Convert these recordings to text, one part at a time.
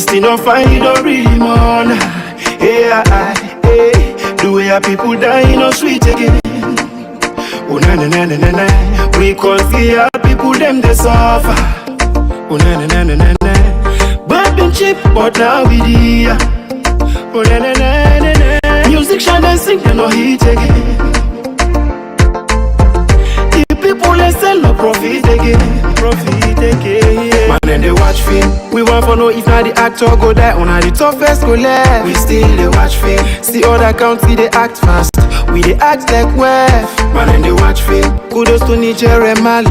still not find it or really more. Hey, the way our people die, no sweet again. Oh na na na na na na. We call fear people them they suffer. Oh na na na na na na. But been cheap, but now we here. Oh na na na na na. Music shine and sing, they no hit again. The people they sell no profit again. Profit again. Yeah. Man and they watch film. We want to know if not the actor go die on the toughest go left. We still they watch film. See other country they act fast. We they act like wef. Man and they watch film. Kudos to Niger and Mali.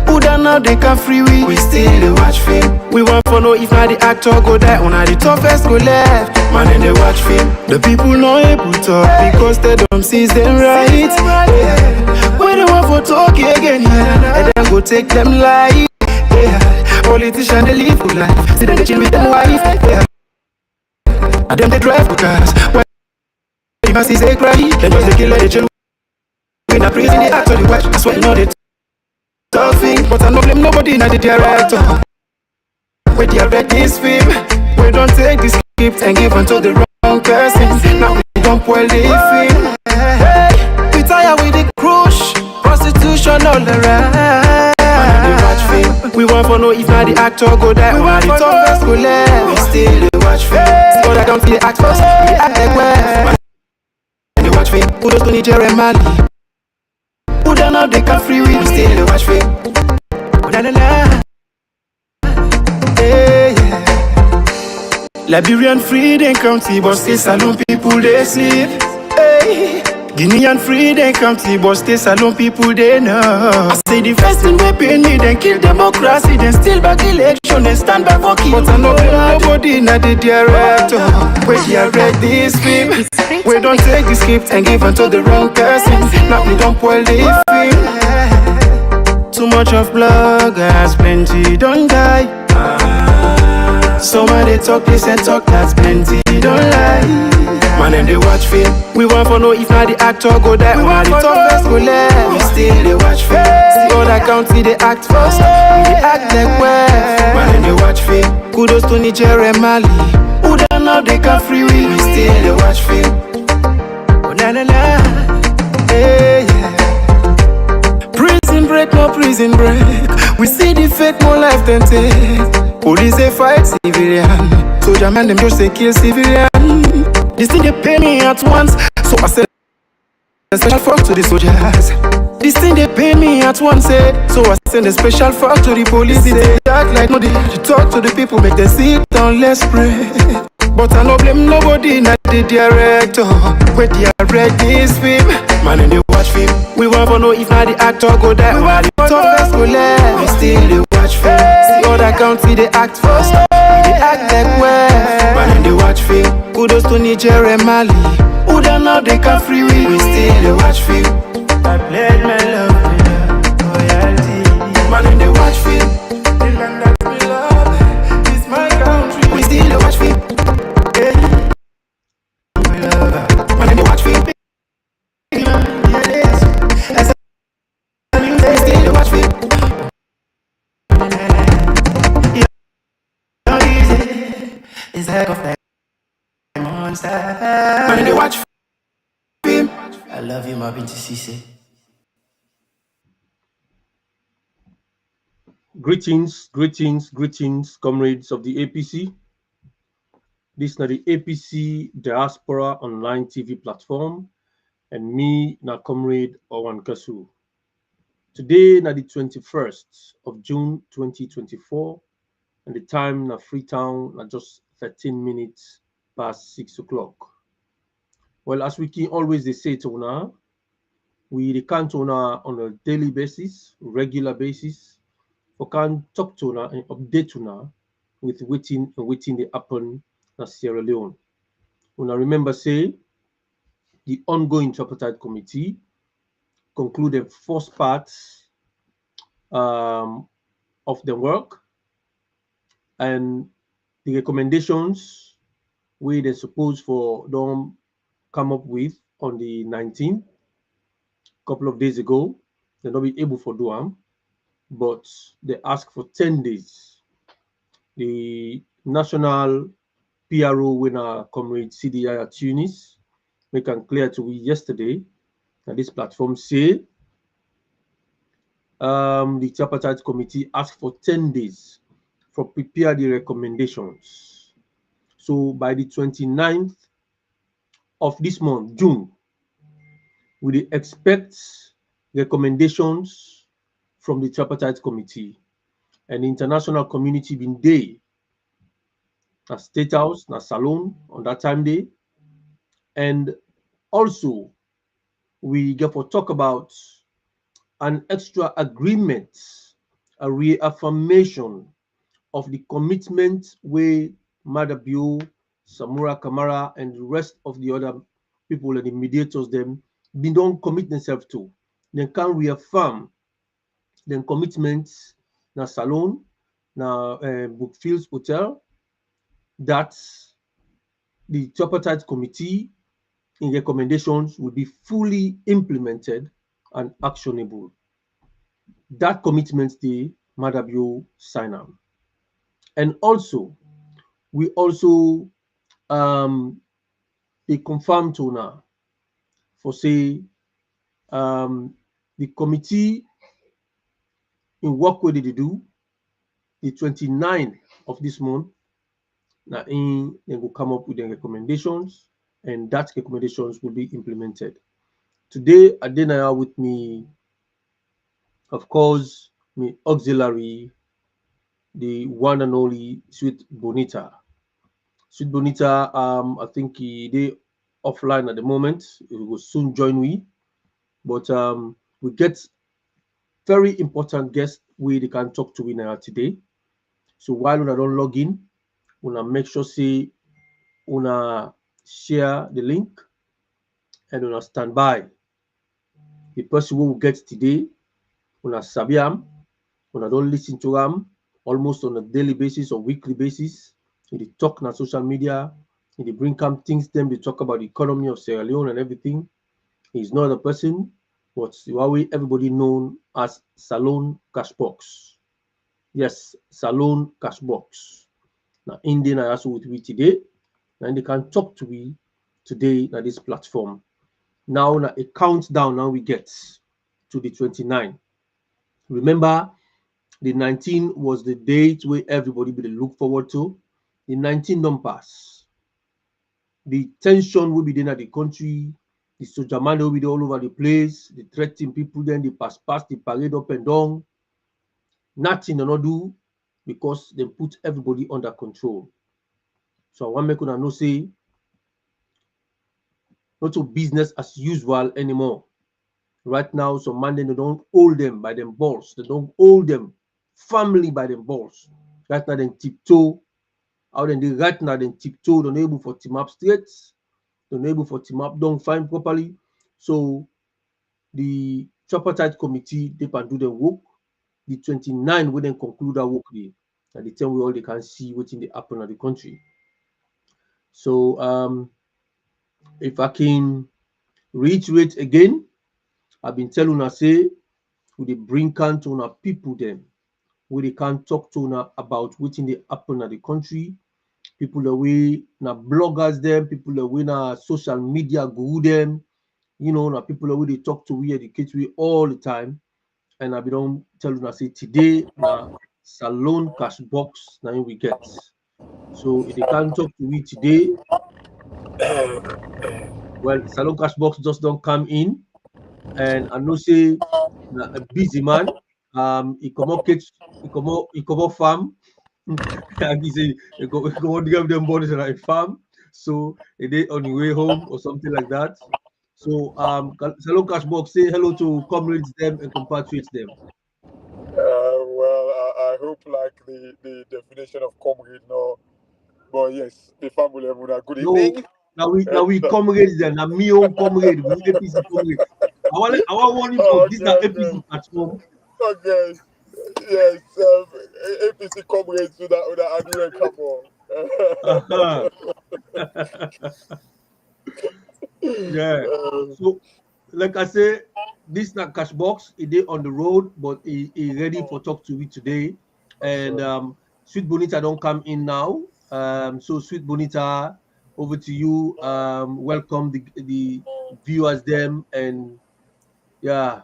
Who done now they can free we still they watch film. We want to know if not the actor go die on the toughest go left. Man and they watch film. The people not able to talk because they don't see them right. Yeah. When they want for talk again, yeah, and then go take them life. Yeah. Politicians they live good life. See them they chill with them wife. Yeah. And them they drive good cars. When the masses they cry, they just they kill they chill. We not praising the actor they watch. That's why you know they talk thing. But I no blame nobody not the director. We direct this film. We don't take this script and give unto the wrong person. Now we don't spoil the film. Hey, we tired with the crush, prostitution all around. We want to know if not the actor go die or the toughest go left. We still they watch film. See other country they act first. We act like wef. And they watch film. Kudos to Niger and Mali. Who done now they can free we still they watch film. La la la. Hey, yeah. Liberian free they county, but still saloon people they sleep. Hey. Guinean free they county, but still saloon people they know. I say the first thing they pay me, then kill democracy, then still back election, then stand back for kill. But I know nobody not the director. We direct this film. We don't take the script and give unto the wrong person. Now we don't spoil the film. Too much of bloggers, plenty don't die. Some of they talk this and talk that's plenty don't lie. Man and they watch film. We want to know if not the actor go die or the toughest go left. We still they watch film. See other country they act first. We they act like wef. Man and they watch film. Kudos to Niger and Mali. Who done now they can free we still they watch film. Oh na na na. Hey yeah. Prison break, no prison break. We see the fake more life than take. Police they fight civilian. Soldier man them just say kill civilian. This thing they pay me at once, so I said a special fuck to the soldiers. This thing they pay me at once, so I send a special fuck to the police. They act like no they talk to the people, make them sit down, let's pray. But I no blame nobody, not the director. We direct this film. Man and they watch film. We want to know if not the actor go die or the toughest go left. We still they watch film. See other country they act first. We they act like wef. Man and they watch film. Kudos to Niger and Mali. Who done now they can free we still they watch film. I pledge my love to you, loyalty. Man and they watch film. The land that we love is my country. We still they watch film. Hey, we love her. Man and they watch film. Yeah, yes. As a music, we still they watch film. Yeah, not easy. It's a heck of that. Man and they watch film. I love you, my Binti Cisse. Greetings, greetings, greetings, comrades of the APC. This is the APC Diaspora Online TV platform, and me, na comrade Owan Kasu. Today, na the 21st of June 2024, and the time na Freetown na just 13 minutes past 6 o'clock. Well, as we can always say to una, we can to una on a daily basis, regular basis. We can talk to una and update una with waiting they happen in Sierra Leone. Una remember say the ongoing Tripartite Committee concluded first part of the work, and the recommendations we they supposed for them come up with on the 19th, a couple of days ago. They're not be able for do them, but they ask for 10 days. The National PRO when our comrade CDI at Tunis make it clear to we yesterday that this platform say the Tripartite Committee asked for 10 days for prepare the recommendations. So by the 29th of this month, June, we expect recommendations from the Tripartite Committee, and the international community been there na State House, na Salon on that time day. And also we get for talk about an extra agreement, a reaffirmation of the commitment where Madabio, Samura, Kamara, and the rest of the other people and the mediators them don't commit themselves to. They can reaffirm their commitments na Salon, na Brookfields Hotel, that the Tripartite Committee in recommendations will be fully implemented and actionable. That commitment the Madabio sign on. And also, we also they confirm to now for say the committee in work what did they do the 29th of this month now in they will come up with the recommendations, and that recommendations will be implemented. Today at dinner with me, of course, me auxiliary, the one and only Sweet Bonita. Sweet Bonita, I think they offline at the moment. He will soon join me. But we get very important guests we they can talk to in today. So while we don't log in, we make sure say we share the link and we stand by. The person who will get today, we sabi am, we don't listen to them almost on a daily basis or weekly basis. They talk on social media, they bring come things them, they talk about the economy of Sierra Leone and everything. He's not a person, but Huawei everybody known as Salon Cashbox. Yes, Salon Cashbox. Now Indian I also with me today, and they can talk to me today at this platform. Now a countdown now we get to the 29. Remember, the 19 was the date where everybody will look forward to. The 19 don't pass. The tension will be there at the country. The soldier man will be all over the place. The threatening people, then they pass, the parade up and down. Nothing they not do because they put everybody under control. So I want to make una know say not to business as usual anymore. Right now, some man they don't hold them by them balls. They don't hold them family by them balls. Right now, they tiptoe. Out then they right now they tiptoe. They're not able for team up straight. They're not able for team up don't find properly. So the Tripartite Committee they can do their work. The 29 will then conclude that work day. At the time we all they can see what's in the happen of the country. So if I can reiterate again, I've been telling us say we they bring can to our people them, we they can talk to una about what's in the happen of the country. People away na bloggers them, people away na social media guru them, you know, na people away they talk to we educate we all the time. And I be don't tell you say today na Salon Cash Box now we get. So if they can't talk to me today, well, Salon Cash Box just don't come in. And I know say a busy man. He come up farm. And he say he go give them bodies like farm. So they on the way home or something like that. So Salon Cash Box say hello to comrades them and compatriots them. Well, I hope like the definition of comrade, no. But yes, the family, good No, evening. now we comrades then. Now me own comrade, we APC comrade. I want warn you for this Okay, na okay. APC platform. Okay. Yes, APC comrades with that Adrian couple. Uh-huh. Yeah. So, like I say, this not cash box. It is on the road, but he ready for talk to me today. And Sweet Bonita don't come in now. So, Sweet Bonita, over to you. Welcome the viewers, them, and yeah,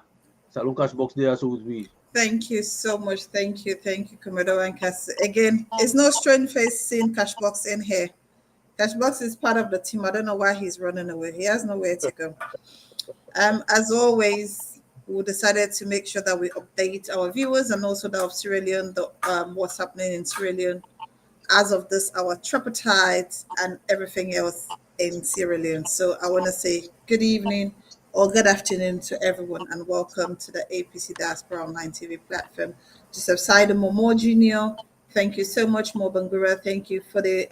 Salon Cash Box there also with me. Thank you so much. Thank you, Commodore and Cass. Again, it's no strange face seeing Cashbox in here. Cashbox is part of the team. I don't know why he's running away. He has nowhere to go. As always, we decided to make sure that we update our viewers and also the of Sierra Leone, what's happening in Sierra Leone as of this our tripartite and everything else in Sierra Leone. So I want to say good evening or good afternoon to everyone and welcome to the APC Diaspora Online TV platform. Joseph Saida Momo Jr., thank you so much. Mo Bangura, thank you for the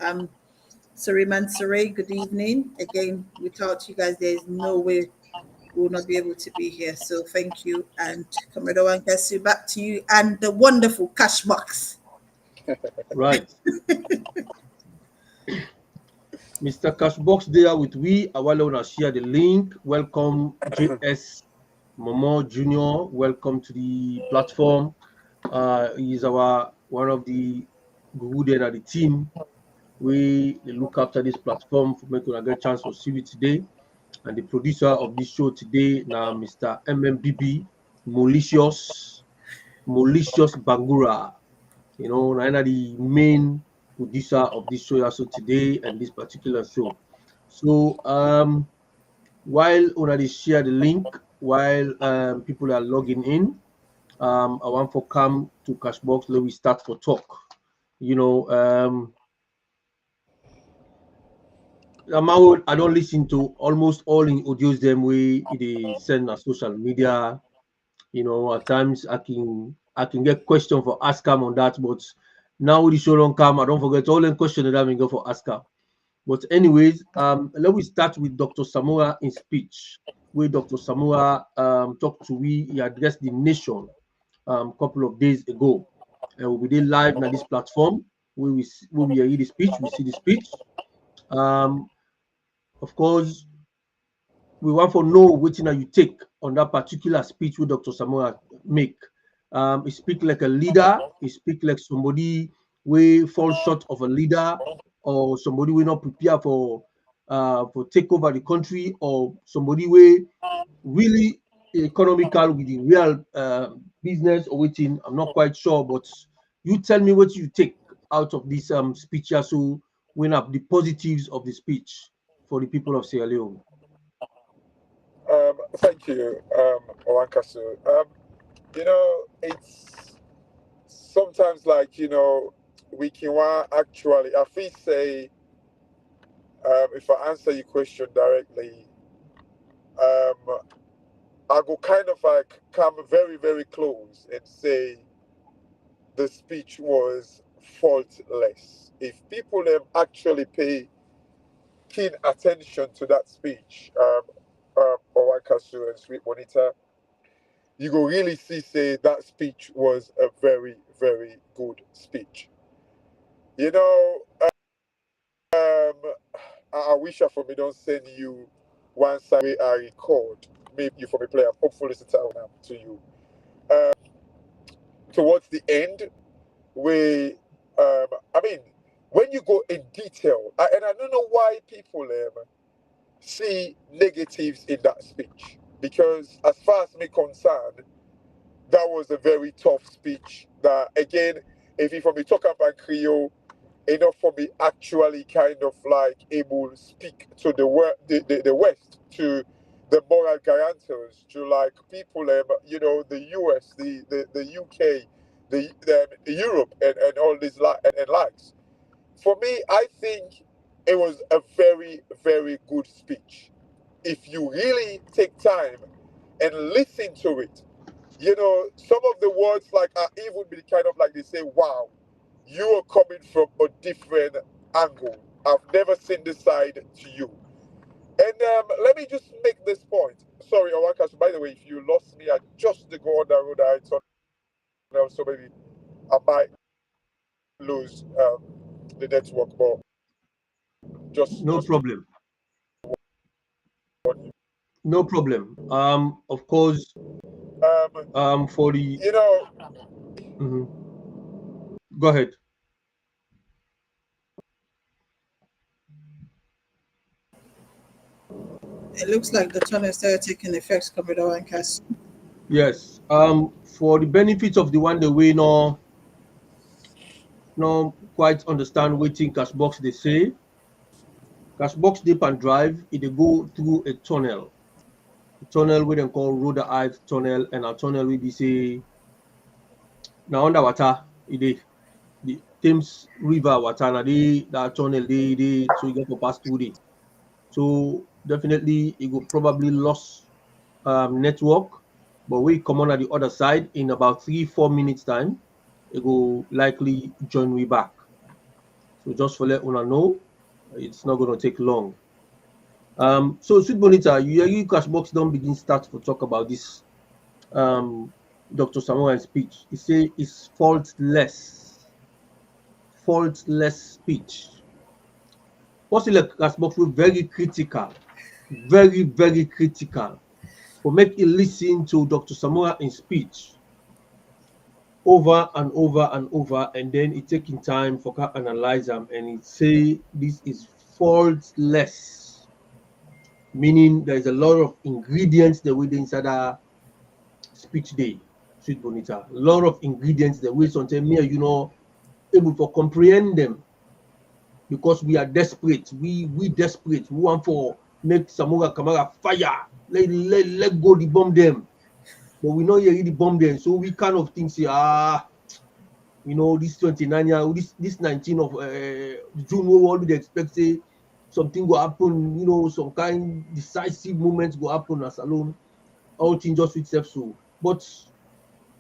Suriman Suri, good evening. Again, without you guys, there is no way we will not be able to be here. So thank you. And Commodore Wankasu, back to you and the wonderful cash box. Right. Mr. Cashbox there with we. I want to share the link. Welcome, JS Momo Jr. Welcome to the platform. He's one of the good at the team. We look after this platform for making a get chance to see it today. And the producer of this show today, now Mr. MMBB, Malicious Bangura. You know, Naina the main producer of this show also today and this particular show. So while already share the link, while people are logging in, I want to come to Cashbox. Let we start for talk. You know, I don't listen to almost all in audios them way they send on social media. You know, at times I can get question for ask them on that, but now the show don't come. I don't forget all the question that I go for ask them. But anyways, let me start with Dr. Samura in speech. Where Dr. Samura talked to he addressed the nation a couple of days ago. And we did live on this platform. We hear the speech, we see the speech. Of course, we want to know which you take on that particular speech with Dr. Samura make. He speak like a leader, he speak like somebody we fall short of a leader, or somebody we not prepare for take over the country, or somebody we really economical with the real business or waiting. I'm not quite sure, but you tell me what you take out of this speech here, so win up the positives of the speech for the people of Sierra Leone. Thank you, Owankasu. You know, it's sometimes like, you know, we can actually, I feel say, if I answer your question directly, I go kind of like come very, very close and say the speech was faultless. If people actually pay keen attention to that speech, Owankasu and Sweet Bonita, you go really see say that speech was a very, very good speech. You know, I wish I for me don't send you one side where I record. Maybe you for me play. Hopefully it's now to you. Towards the end, we, I mean, when you go in detail, and I don't know why people see negatives in that speech, because as far as me concerned, that was a very tough speech. That again, if you for me talk about Creole, enough for me actually kind of like able to speak to the West, to the moral guarantors, to like people, you know, the US, the UK, the Europe, and all these and likes. For me, I think it was a very, very good speech. If you really take time and listen to it, you know, some of the words like are even be kind of like they say, wow, you are coming from a different angle. I've never seen this side to you. And let me just make this point. Sorry, Owakasu, by the way, if you lost me, I just to go on the road, I thought so maybe I might lose the network, but No problem. No problem. Of course, for the you know, go ahead. It looks like the tunnel started taking effect, Commodore and Cass. Yes. For the benefit of the one the way no quite understand waiting Cashbox they say. Cashbox dip and drive, it dey go through a tunnel. A tunnel we dem call Rhoda Eye tunnel, and a tunnel we be say na underwater e dey. The Thames River water na dey that tunnel dey so you get to pass through there. So definitely it will probably lost network, but we come on at the other side in about 3-4 minutes time, it will likely join we back. So just for let una know, it's not going to take long. So Sweet Bonita, you Cashbox don't begin start to talk about this Dr. Samuel speech. He say it's faultless speech. Possibly Cashbox was very critical, very critical. For make you listen to Dr. Samura in speech over and over, and then it taking time for her analyze them, and it say this is faultless, meaning there's a lot of ingredients that we inside that speech day, Sweet Bonita. A lot of ingredients that we sometimes me able to comprehend them because we are desperate. We desperate. We want for make Samura Kamara fire. Let go the bomb them. But we know you really bomb them. So we kind of think say, this 29 year, this 19 of June, we already expect say something will happen, some kind decisive moments will happen as alone. All things just with self so. But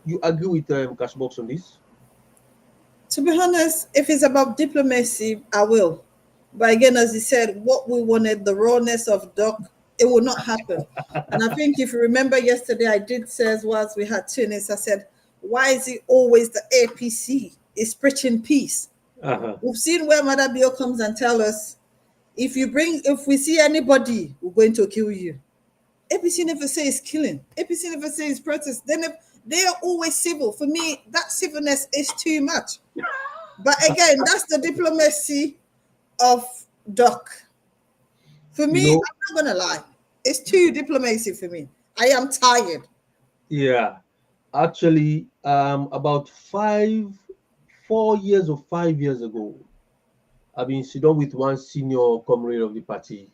you agree with Cashbox on this? To be honest, if it's about diplomacy, I will. But again, as you said, what we wanted, the rawness of Doc, it will not happen. And I think if you remember yesterday, I did say as well as we had tunis, I said, why is it always the APC is preaching peace? We've seen where Mother Bio comes and tell us, if we see anybody, we're going to kill you. APC never say it's killing. APC never say it's protest. They are always civil. For me, that civilness is too much. But again, that's the diplomacy of Doc. For me, I'm not gonna lie. It's too diplomacy for me. I am tired. Yeah. Actually, about 4 years or 5 years ago, I've been sitting down with one senior comrade of the party.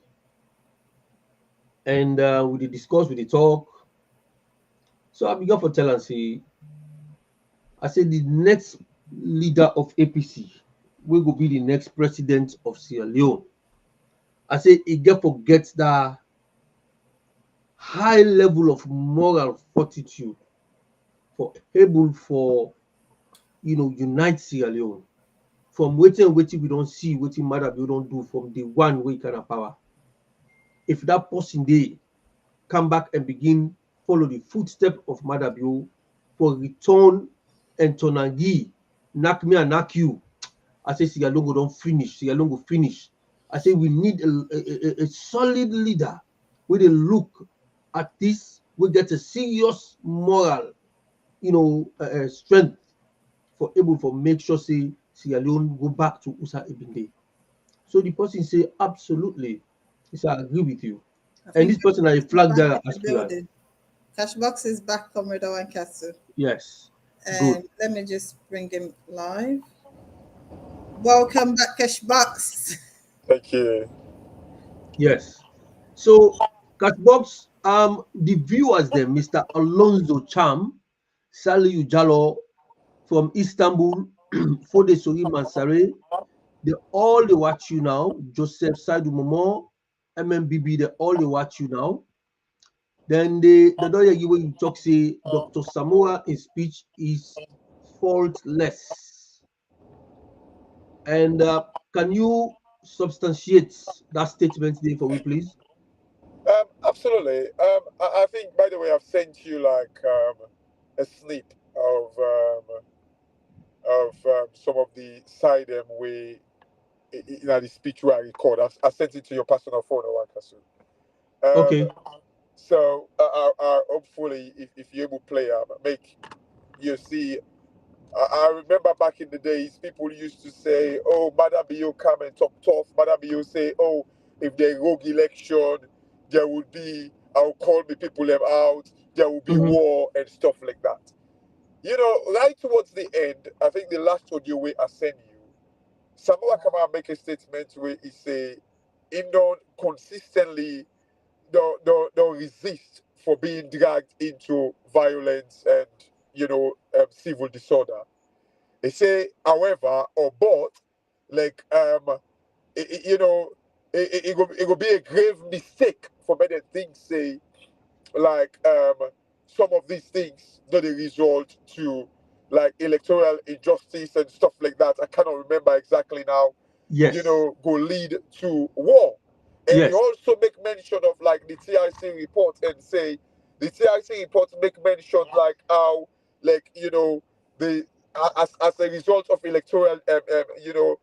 And we discuss, we talk. So I began for tell and say, I said the next leader of APC will go be the next president of Sierra Leone. I said he forgets that high level of moral fortitude for able for unite Sierra Leone. From waiting we don't see, waiting matter we don't do from the one way kind of power. If that person they come back and begin follow the footstep of Madabio for return and Tonangi, knock me and knock you. I say Sierra Leone don't finish. Sierra Leone go finish. I say we need a solid leader with a look at this. We get a serious moral, strength for able for make sure say Sierra Leone go back to Usa Ebinde. So the person say absolutely. He said I agree with you. And this person I flagged there aspirant. Cashbox is back, Comrade Owen Castle. Yes. And let me just bring him live. Welcome back, Cashbox. Thank you. Yes. So Cashbox, the viewers there, Mr. Alonso Cham, Saliu Jallo from Istanbul, Fode Sori Mansare, they watch you now. Joseph Saidu Momo, MMBB, they watch you now. Then the don't hear you when you talk say Dr. Samura in speech is faultless. And can you substantiate that statement there for me, please? Absolutely. I think, by the way, I've sent you like a snip of some of the side way the speech where I record. I sent it to your personal phone, Owakasu. Okay. So hopefully, if you're able to play, make you see. I remember back in the days, people used to say, "Oh, Madabio come and talk tough." Madabio say, "Oh, if they rogue election, there would be, I'll call the people them out, there will be war and stuff like that. You know, right towards the end, I think the last audio way I sent you, Samura come out make a statement where he say, he don't consistently, don't resist for being dragged into violence and, you know, civil disorder. They say, however, or but, like, you know, it will be a grave mistake for many things say, like, some of these things not a result to like electoral injustice and stuff like that. I cannot remember exactly now. Yes. You know, go lead to war. And Yes. you also make mention of like the TIC report and say the TIC report make mention like how, like, you know, the as a result of electoral you know,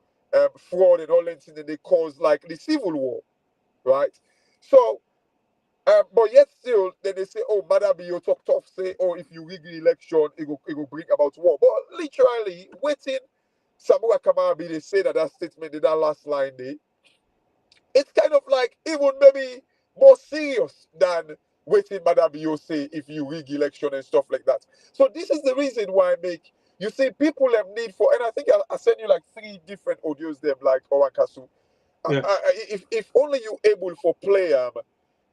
fraud and all that thing, they cause like the civil war, right? So but yet still, then they say, oh, Madam, you talk tough, say, oh, if you rig the election, it will bring about war. But literally, waiting, Samura Kamabi, they say that statement in that last line there, it's kind of like even maybe more serious than waiting Madam Bio say if you rig election and stuff like that. So this is the reason why I make, you see, people have need for, and I think I sent you like 3 different audios them, like Owankasu. Yeah. If only you able for play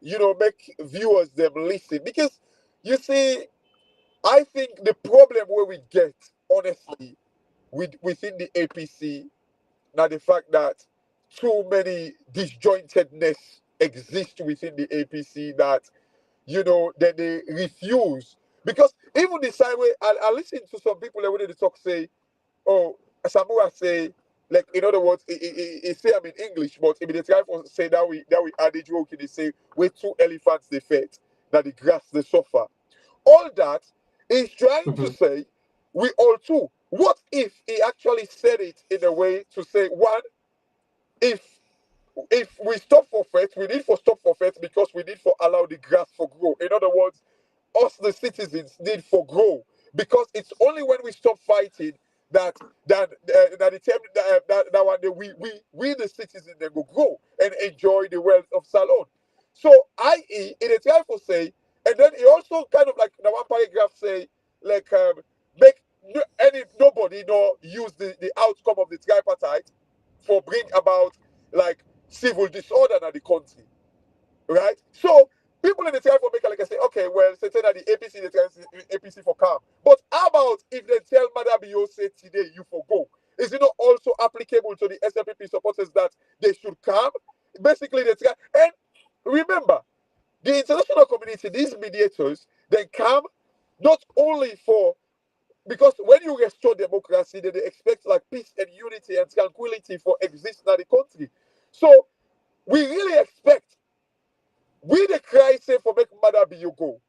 you know, make viewers them listen, because you see, I think the problem where we get honestly within the APC now the fact that too many disjointedness exist within the APC that, you know, that they refuse, because even the same way I listen to some people that when they talk say, oh, Samura say, like, in other words, he say I'm in English, but if they try to say that we add a joke, they say where 2 elephants they fed, that the grass they suffer. All that is trying to say we all too. What if he actually said it in a way to say, one, if we stop for faith, we need for stop for faith because we need for allow the grass for grow. In other words, us the citizens need for grow, because it's only when we stop fighting that the time that one day we the citizens then go grow and enjoy the wealth of Salon. So i.e. in a time for say, and then he also kind of like the one paragraph say like make nobody use the outcome of the tripartite for bring about like civil disorder in the country, right? So people in the tribe for make like I say, okay, well, say that the APC, the APC for calm. But how about if they tell Madam say today you for go? Is it not also applicable to the SLPP supporters that they should calm? Basically, the tribe. And remember, the international community, these mediators, they come not only for, because when you restore democracy, then they expect like peace and unity and tranquility for existing in the country. So we really expect we the cry say for make Mother be you go,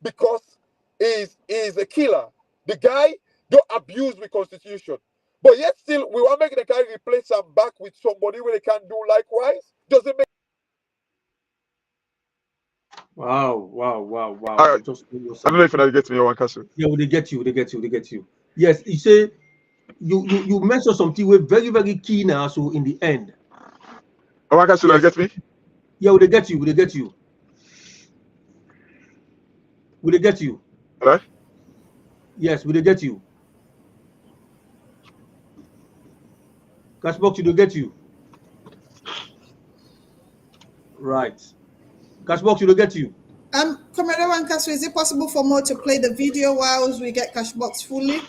because is a killer. The guy don't abuse the constitution, but yet still we want to make the guy replace him back with somebody where they can do likewise. Does it make? Wow. I don't know if I get me one castle. Yeah, they get you. Yes, you say you mentioned something we're very, very key now. So in the end, One castle, yes. get me? Yeah, will they get you? Will they get you? Hello? Yes, will they get you? Cashbox, will they get you? Right. Cashbox, will they get you? Commander Wankasu, is it possible for Mo to play the video whilst we get Cashbox fully?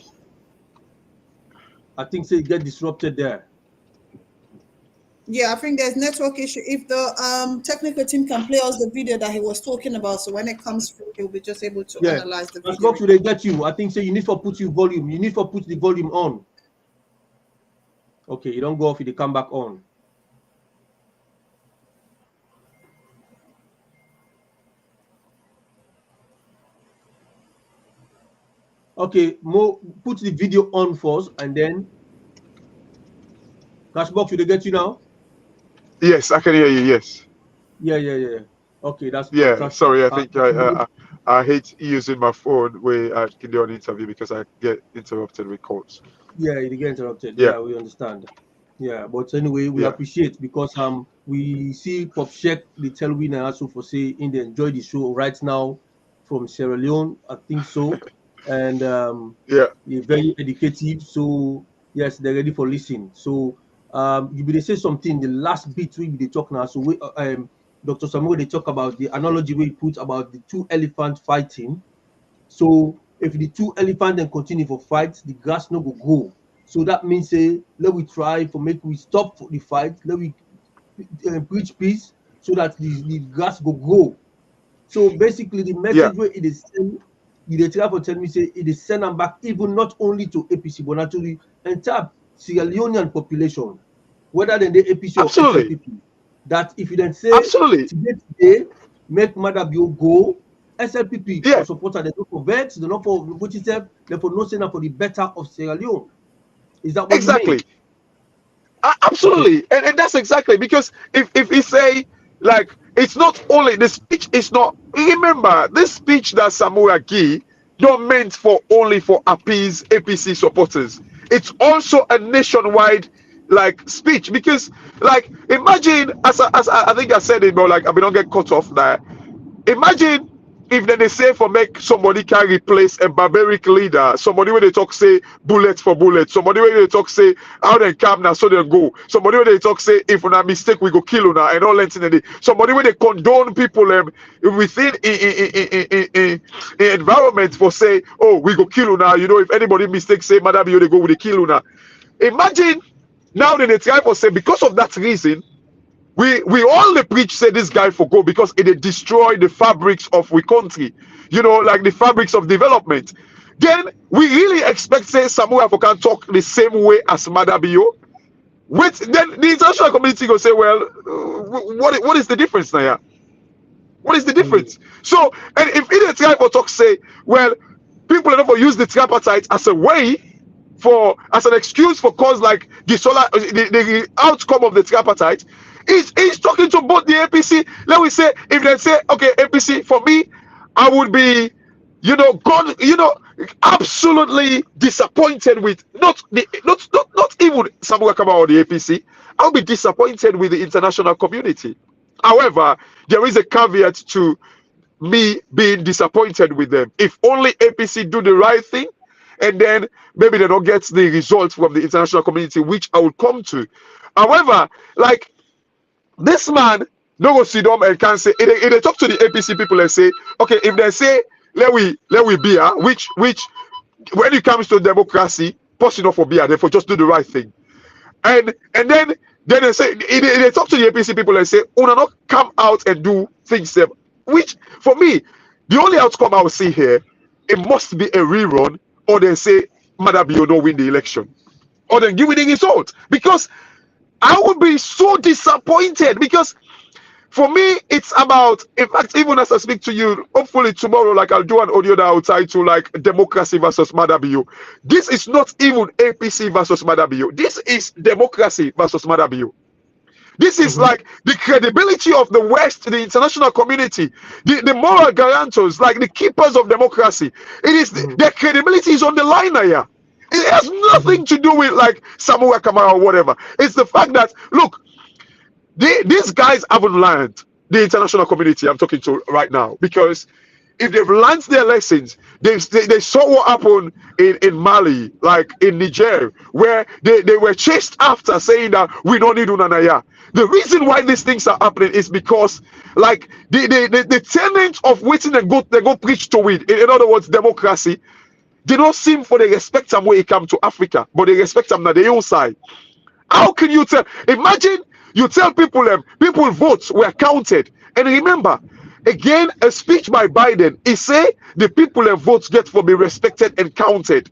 I think so. Get disrupted there. Yeah, I think there's network issue. If the technical team can play us the video that he was talking about, so when it comes through, he'll be just able to analyze the video. Cashbox, will they get you? I think so. You need for put your volume. You need for put the volume on. Okay, you don't go off. You come back on. Okay, Mo, put the video on first, and then Cashbox, will they get you now? Yes, I can hear you. Yes. Yeah. Okay, that's yeah. fantastic. Sorry, I think I hate using my phone where I can do an interview because I get interrupted with calls. Yeah, you get interrupted. Yeah, we understand. Yeah, but anyway, we appreciate because We see Pop Sheck, the tell winner also for say in the enjoy the show right now from Sierra Leone, I think so. And Yeah. they're very educative. So yes, they're ready for listening. So you be they say something the last bit we be they talk now. So we Dr. Samura they talk about the analogy we put about the two elephants fighting. So if the two elephants then continue for fight, the grass no go grow. So that means say let we try for make we stop for the fight, let we preach peace so that the grass go grow. So basically the Yeah. message where it is send, the try for tell me say it is send them back even not only to APC but actually entire Sierra Leonean population, whether then the APC or Absolutely. SLPP. That if you then say Absolutely. today make Madabio go, SLPP Yeah. or supporter they not for vex, they not for which is they for no saying for the better of Sierra Leone. Is that what you Exactly. mean? Okay. Absolutely, and that's exactly because if we say like it's not only the speech is not, remember this speech that Samura give not meant for only for appease APC supporters. It's also a nationwide like speech because like imagine as I think I said it, but like I don't get cut off there. Imagine if then they say for make somebody can replace a barbaric leader, somebody when they talk say bullet for bullet, somebody when they talk say how they come now so they go, somebody when they talk say if we not mistake we go kill you now and all that in the somebody when they condone people within environment for say oh we go kill you now, you know if anybody mistake say madam you they go with the kill you now. Imagine now that they try for say because of that reason we all the preach say this guy for go because it destroy the fabrics of we country, you know, like the fabrics of development. Then we really expect say Samura for can talk the same way as Madabio. Wait, then the international community go say, well, what is the difference now? What is the difference? So, and if any tribe or talk say, well, people are not for use the tripartite as a way for as an excuse for cause like the solar the outcome of the tripartite is talking to both the APC. Let me say if they say okay APC for me, I would be God absolutely disappointed with not even Samuel Kama or the APC. I'll be disappointed with the international community. However, there is a caveat to me being disappointed with them. If only APC do the right thing, and then maybe they don't get the results from the international community, which I would come to. However, like this man, no go sit down and can say if they talk to the APC people and say, okay, if they say let we be which when it comes to democracy, possible for beer, therefore just do the right thing. And then they say they talk to the APC people and say, "Una not come out and do things." Which for me, the only outcome I will see here, it must be a rerun, or they say Madabio don't win the election, or then give me the result. Because I would be so disappointed because for me, it's about, in fact, even as I speak to you, hopefully tomorrow, like I'll do an audio that I'll title like Democracy versus Madabio. This is not even APC versus Madabio. This is democracy versus Madabio. This is like the credibility of the West, the international community, the moral guarantors, like the keepers of democracy. It is their credibility is on the line here. It has nothing to do with like Samura Kamara or whatever. It's the fact that look, these guys haven't learned, the international community I'm talking to right now, because if they've learned their lessons, they saw what happened in Mali, like in Niger, where they were chased after saying that we don't need Unanaya. The reason why these things are happening is because like the tenets of waiting and they go preach to it. In other words, democracy, they don't seem for the respect them when it comes to Africa, but they respect them on their own side. How can you tell? Imagine you tell people people votes were counted. And remember, again, a speech by Biden, he say the people votes get for be respected and counted.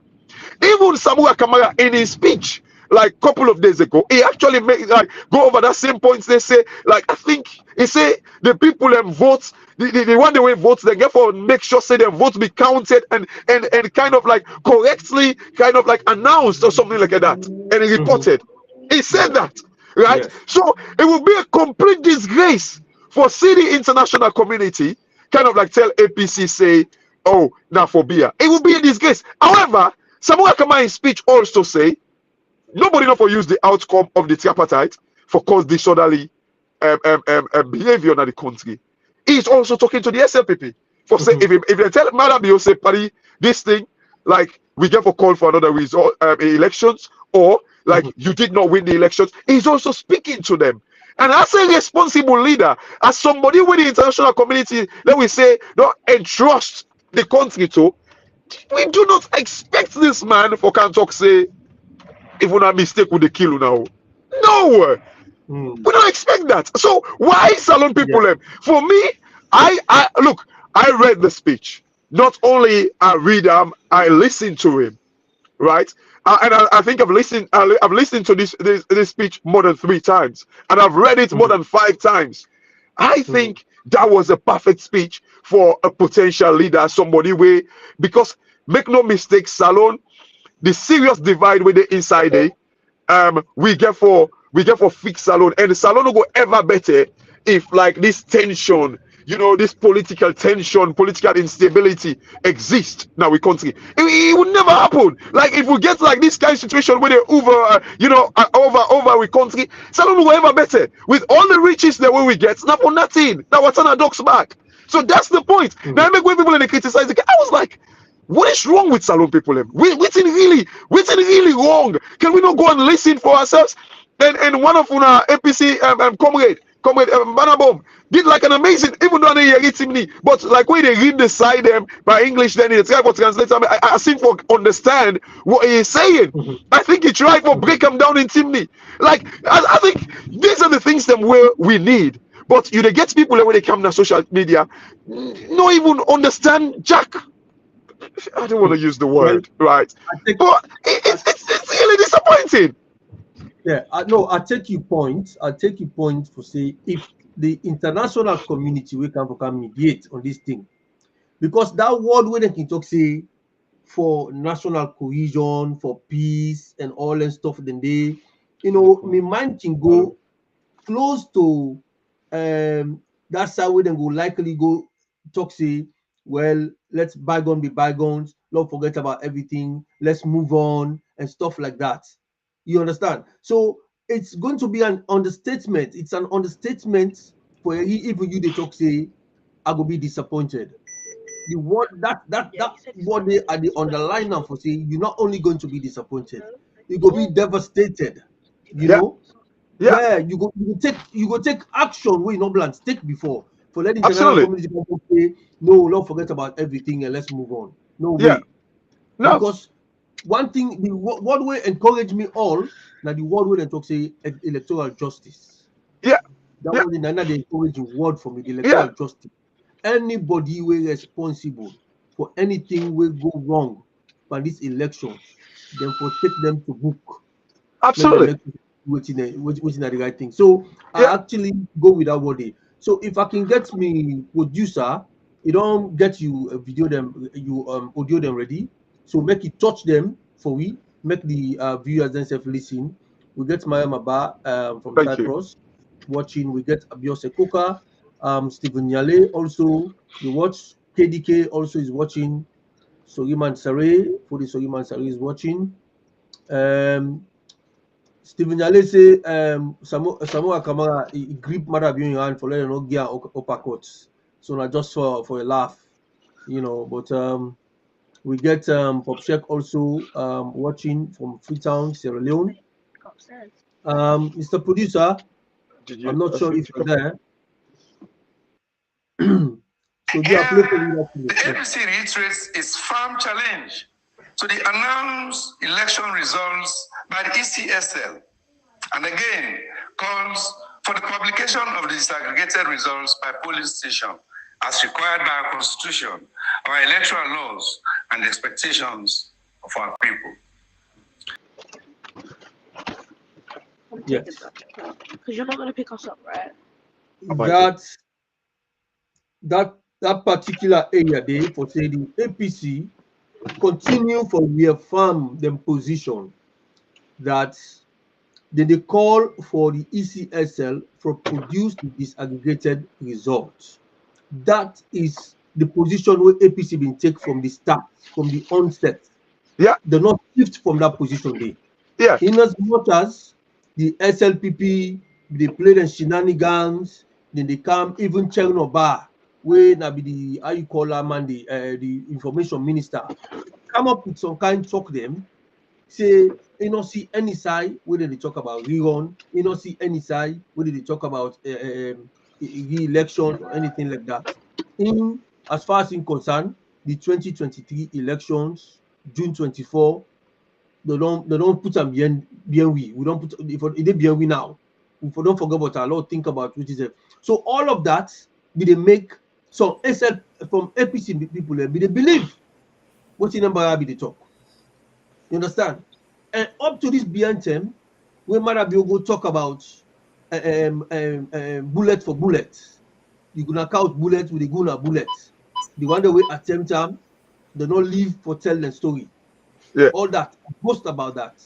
Even Samura Kamara in his speech, like a couple of days ago, he actually make like go over that same points. They say, like I think he say the people votes, the one the way votes, they get for make sure say their votes be counted and kind of like correctly kind of like announced or something like that. And he reported. He said that, right? Yes. So it will be a complete disgrace for the international community kind of like tell APC say, oh, now for beer. It will be a disgrace. However, Samura Kamara's speech also say nobody not for use the outcome of the tripartite for cause disorderly behavior in the country, he's also talking to the SLPP. For say, if they tell Madam Yosef Party this thing, like we get a call for another result elections, or like you did not win the elections, he's also speaking to them. And as a responsible leader, as somebody with the international community, let we say, don't entrust the country to, we do not expect this man for can talk say, if we not mistake with the kill you now. No, we don't expect that. So why Salon people? For me, I look, I read the speech. Not only I read I listen to him, right? And I think I've listened to this speech more than 3 times, and I've read it more than 5 times. I think that was a perfect speech for a potential leader, somebody way, because make no mistake, Salon, the serious divide with the inside we get for fix Salon, and the Salon will go ever better if like this tension, this political tension, political instability exists now we country. It would never happen. Like if we get like this kind of situation where they over we country, Salon will go ever better with all the riches that we get. Not for nothing. Now what's on our dogs back. So that's the point. Now I make when people in the criticize. I was like, what is wrong with Salon people? What's really wrong? Can we not go and listen for ourselves? And one of our APC comrade Banabom did like an amazing, even though I didn't hear it, but like when they read the side them by English, then it's try for translate. I seem for understand what he is saying. I think he tried for break them down in Timney. Like I think these are the things that we need. But you get people when they come to social media, not even understand Jack. I don't want to use the word, right? But it's really disappointing. Yeah, I take your point. I take your point for say if the international community we can mediate on this thing, because that word where they can talk say for national cohesion, for peace and all that stuff, then they, my mind can go close to that side where they go likely go talk say, well, let's bygone be bygones, don't forget about everything, let's move on and stuff like that. You understand? So it's going to be an understatement. It's an understatement for even you they talk say, I will be disappointed. The word that what they are the underline now for say you're not only going to be disappointed, you go be devastated. You know? Yeah, you go take action where you not plan take before for letting the international community say no, don't forget about everything and let's move on. No way. No. Because one thing, the word will encourage me all. Now the word will talk say electoral justice. Yeah. That was the encouraging word for me. The electoral justice. Anybody will responsible for anything will go wrong by these elections, then for take them to book. Absolutely. Which is the right thing. So I actually go with that word. So if I can get me producer, you don't get you video them, you audio them ready. So make it touch them for we make the viewers themselves listen. We get Maya Maba from Cyprus watching. We get Abiose Koka, Stephen Yale also. You watch KDK also is watching. Sogiman Sare for the Sogiman Sare is watching. Stephen Yale say Samura Kamara he grip mother in your hand for letting no gear uppercuts. So not just for a laugh, but we get Pop Shek also watching from Freetown, Sierra Leone. Mr. Producer, I'm not sure if you're there. So the APC reiterates its firm challenge to the announced election results by the ECSL, and again calls for the publication of the disaggregated results by polling station as required by our constitution, our electoral laws, and the expectations of our people. Yes. Because you're not going to pick us up, right? That particular area there for say the APC continue for reaffirm them position that they call for the ECSL for produce the disaggregated results. That is the position where APC been take from the start, from the onset. Yeah. They're not shift from that position there. Yeah. In as much as the SLPP they play the shenanigans, then they come even Chernobyl, where now be the how you call that man, the information minister, come up with some kind talk them, say you don't see any side where they talk about rerun, you don't see any side where they talk about election or anything like that. In as far as in concerned, the 2023 elections, June 24, they don't put them behind we don't put if they behind we now. If we don't forget about our Lord, think about which is it. So all of that be they make some except from APC people be they believe what in number be the talk. You understand? And up to this behind them, when Marabio go talk about bullet for bullet, you gonna count bullet with the guna bullet. The one that we attempt them, they don't leave for tell the story. Yeah. All that, post about that.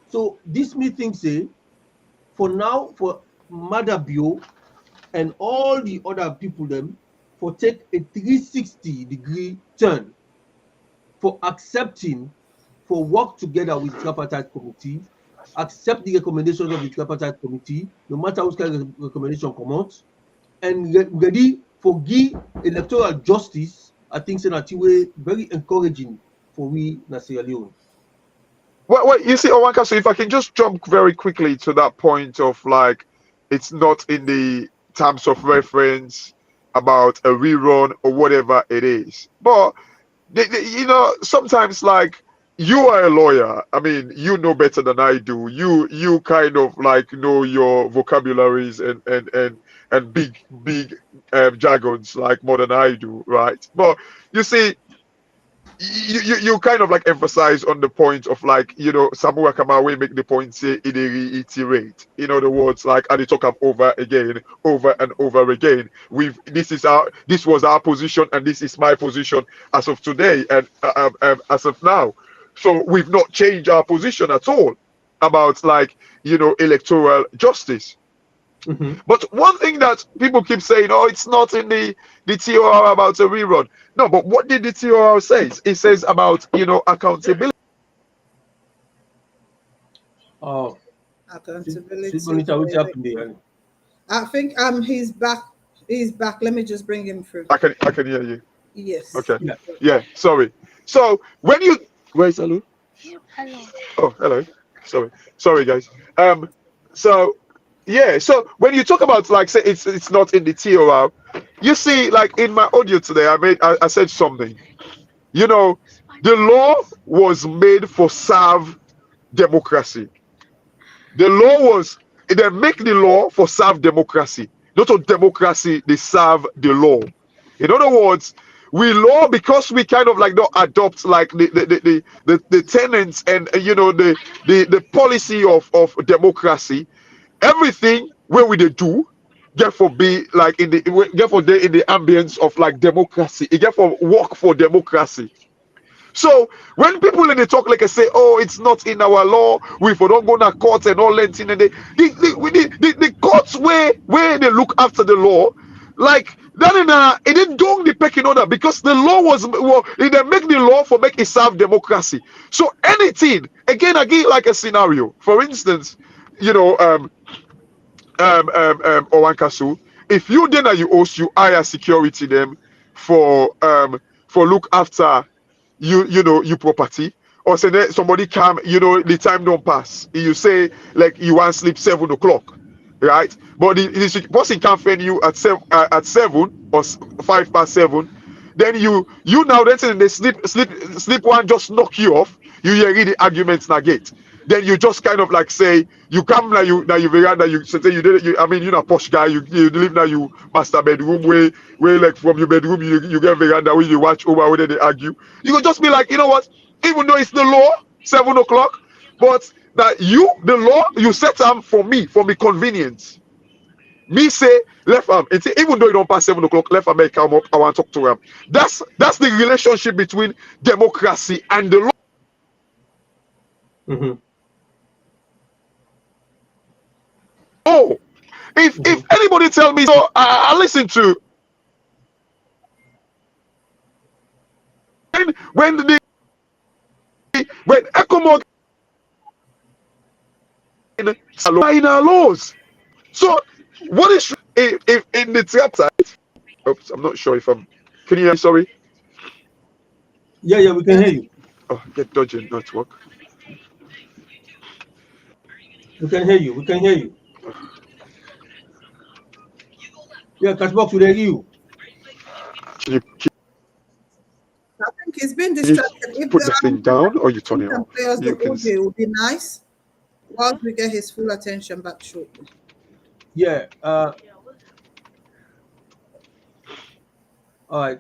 So this me think say, for now, for Madabio and all the other people them, for take a 360-degree turn for accepting, for work together with tripartite committee, accept the recommendations of the tripartite committee, no matter what kind of recommendation come out, and ready for give electoral justice. I think Senator very encouraging for we na Sierra Leone. Well, you see, Owanka, so if I can just jump very quickly to that point of like, it's not in the terms of reference about a rerun or whatever it is. But, you know, sometimes like, you are a lawyer. I mean, you know better than I do. You kind of like know your vocabularies and big jargons like more than I do, right? But you see, you kind of like emphasize on the point of like, you know, Samura Kamawe make the point say it reiterate. In other words, like and they talk up over and over again. This was our position and this is my position as of today and as of now. So we've not changed our position at all about like, you know, electoral justice. Mm-hmm. But one thing that people keep saying, oh, it's not in the TOR about a rerun. No, but what did the TOR say? It says about, you know, accountability. Oh, Accountability. Bonita, what happened there? I think he's back. He's back. Let me just bring him through. I can hear you. Yes. Okay. Yeah. Yeah, sorry. So when you where's Hello? Hello. Oh, hello. Sorry guys. So yeah, so when you talk about like say it's not in the TOR, you see, like in my audio today, I said something. You know, the law was made for serve democracy. The law was they make the law for serve democracy, not for democracy. They serve the law. In other words, we law because we kind of like don't adopt like the tenets and you know the policy of democracy. Everything where we they do, therefore be like in the therefore they in the ambience of like democracy. It therefore work for democracy. So when people in the talk like I say, oh, it's not in our law, we for don't go to court and all that thing, and the courts where they look after the law, like that in it didn't do the pecking order because the law was well, they make the law for make it serve democracy. So anything again like a scenario, for instance, you know, Owankasu, if you then you host you hire security them for look after you know you property or say that somebody come, you know, the time don't pass, you say like you want sleep 7 o'clock, right? But the person can't find you at 7 or 7:05, then you now then they sleep one just knock you off, you hear the arguments na gate, then you just kind of like say you come now you veranda you say you did you I mean you're a posh guy, you live now you master bedroom where like from your bedroom you get veranda where you watch over whether they argue, you could just be like, you know what, even though it's the law 7 o'clock, but that you the law you set them for me convenience. Me say left arm. It's even though you don't pass 7 o'clock, left arm may come up. I want to talk to him. That's the relationship between democracy and the law. Mm-hmm. Oh, if anybody tell me so, I listen to when ECOMOG in our laws. So, what is if in the tripartite? Oops, I'm not sure if I'm. Can you hear me? Sorry. Yeah, we can hear you. Oh, get dodging network. We can hear you. We can hear you. Yeah, Cashbox, we hear you. Can I think he's been you distracted. If put this thing down or you turn he it can off? play us the You can. audio, it would be nice. Whilst we get his full attention back shortly. Yeah. All right.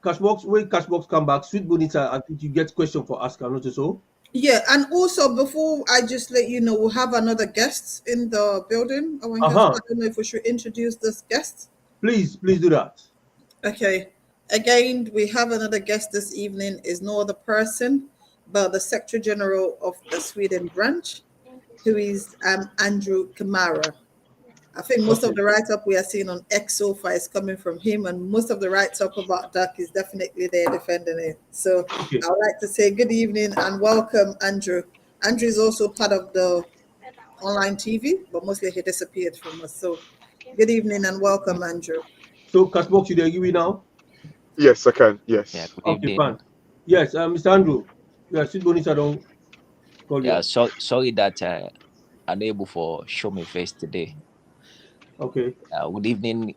Cashbox, when Cashbox come back, Sweet Bonita, I think you get question for Oscar, not so? Yeah, and also before I just let you know, we'll have another guest in the building. I Uh-huh. don't know if we should introduce this guest. Please do that. Okay. Again, we have another guest this evening. Is no other person but the Secretary General of the Sweden branch, who is Andrew Kamara. I think most of Okay. the write-up we are seeing on X so far is coming from him, and most of the write-up about Duck is definitely there defending it. So Okay. I would like to say good evening and welcome, Andrew. Andrew is also part of the online TV, but mostly he disappeared from us. So good evening and welcome, Andrew. So Cashbox, you there you now? Yes, I can. Yeah, Yes. good Okay, evening. fine. Yes, Mr. Andrew. Yeah, Sweet Bonita don't call Yeah, you. sorry that unable for show me face today. Okay. Good evening,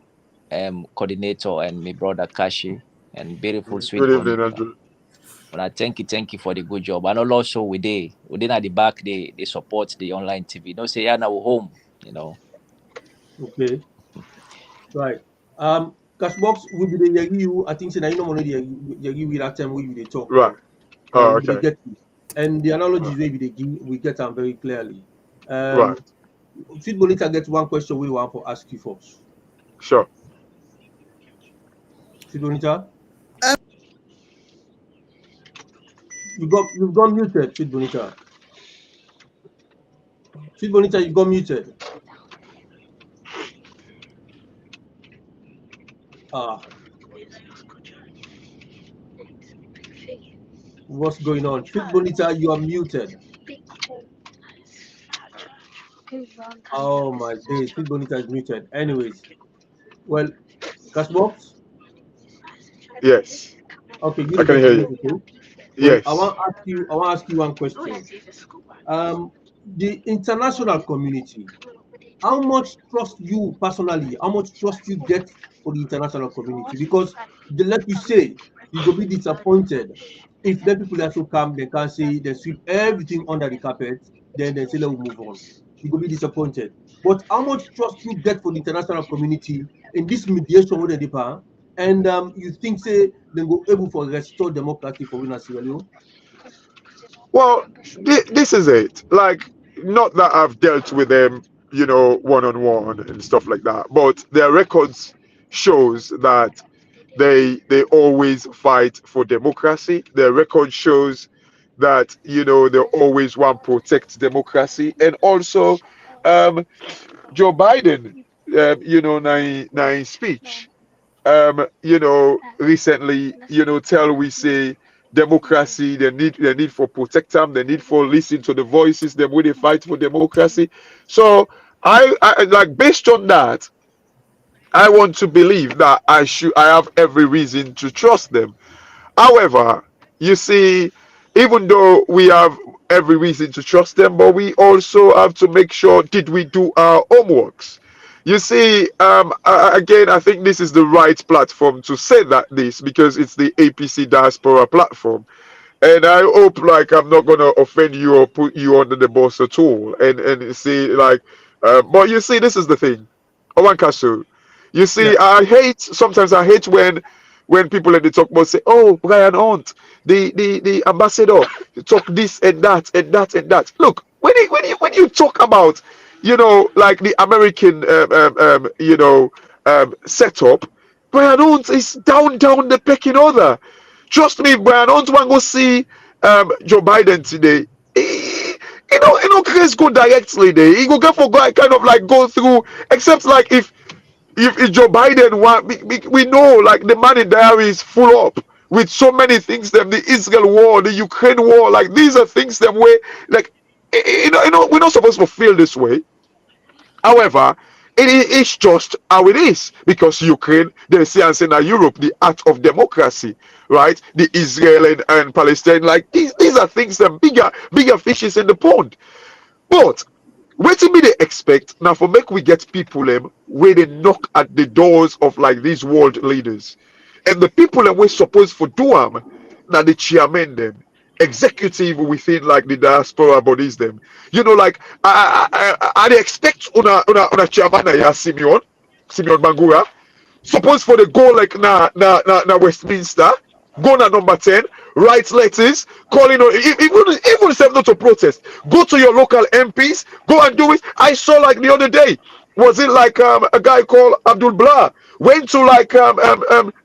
coordinator and my brother Kashi and beautiful sweet Good evening, Bonita. Andrew. But I thank you for the good job. And also within at the back they support the online TV. Don't say yeah now we're home, you know. Okay. Right. Cashbox will be the you. I think say now you know money the you that time when you they talk. Right. Oh, We dey okay. get you. And the Right. analogies wey we dey give, we get them very clearly. Right. Sweet Bonita get one question we want to ask you first. Sure. Sweet Bonita, Um, you've got muted. Sweet Bonita, Sweet Bonita, you got muted. Ah, what's going on? Sweet Bonita, you are muted. Oh my days, Sweet Bonita is muted. Anyways, well, Cashbox, Yes. okay, you I dey can get hear me, you. okay? Well, Yes. I want to ask you one question. The international community, how much trust you personally, how much trust you get for the international community? Because they let you say you go be disappointed if the people also come, they can say they sweep everything under the carpet, then they say let we move on. You go be disappointed. But how much trust you get for the international community in this mediation with the deeper, and you think say they go able for restore democracy for we in Sierra Leone? Well, this is it. Like, not that I've dealt with them, one on one and stuff like that, but their records shows that they always fight for democracy. Their record shows that they always want to protect democracy, and also um, Joe Biden, na speech. Recently, tell we say democracy, the need for protect them, the need for listen to the voices, them when they fight for democracy. So I like based on that, I want to believe that I have every reason to trust them. However, you see, even though we have every reason to trust them, but we also have to make sure did we do our homeworks. You see, again, I think this is the right platform to say that this because it's the APC diaspora platform, and I hope like I'm not gonna offend you or put you under the bus at all. And see like, but you see, this is the thing, Owankasu. You Yeah. see, sometimes I hate when people at the talk about say, "Oh, Brian Hunt, the ambassador, talk this and that and that and that." Look, when you talk about, like the American setup, Brian Hunt is down the pecking order. Trust me, Brian Hunt want go see Joe Biden today. Chris go directly there. He go get for go kind of like go through, except like if Joe Biden want, we know like the money diary is full up with so many things. Them the Israel war, the Ukraine war, like these are things them way like we're not supposed to feel this way. However, it's just how it is, because Ukraine, they see and say now Europe, the art of democracy, right? The Israel and Palestine, like these are things that bigger fishes in the pond. But wetin me they expect now for make we get people where they knock at the doors of like these world leaders, and the people that we supposed for do now the chairman them, executive within like the diaspora bodies them. Like I dey expect una chairman ya Simeon Mangura, suppose for the go like na Westminster, go na number 10, write letters calling on even self not to protest, go to your local MPs, go and do it. I saw like the other day, was it like a guy called Abdul Blah went to like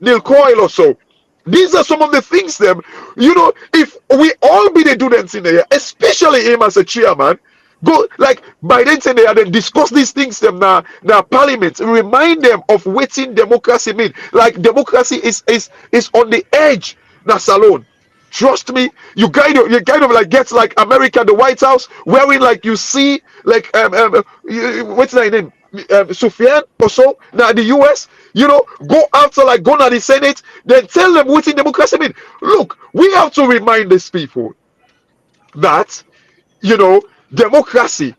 Neil Coyle or so. These are some of the things if we all be the students in there, especially him as a chairman, go like by then say they had discuss these things them now parliament, remind them of waiting democracy mean. Like democracy is on the edge now salon. Trust me, you kind of like get like America, the White House, wearing like you see like what's that name? Sufyan or so now the US, go after like go to the Senate, then tell them waiting democracy mean. Look, we have to remind these people that democracy,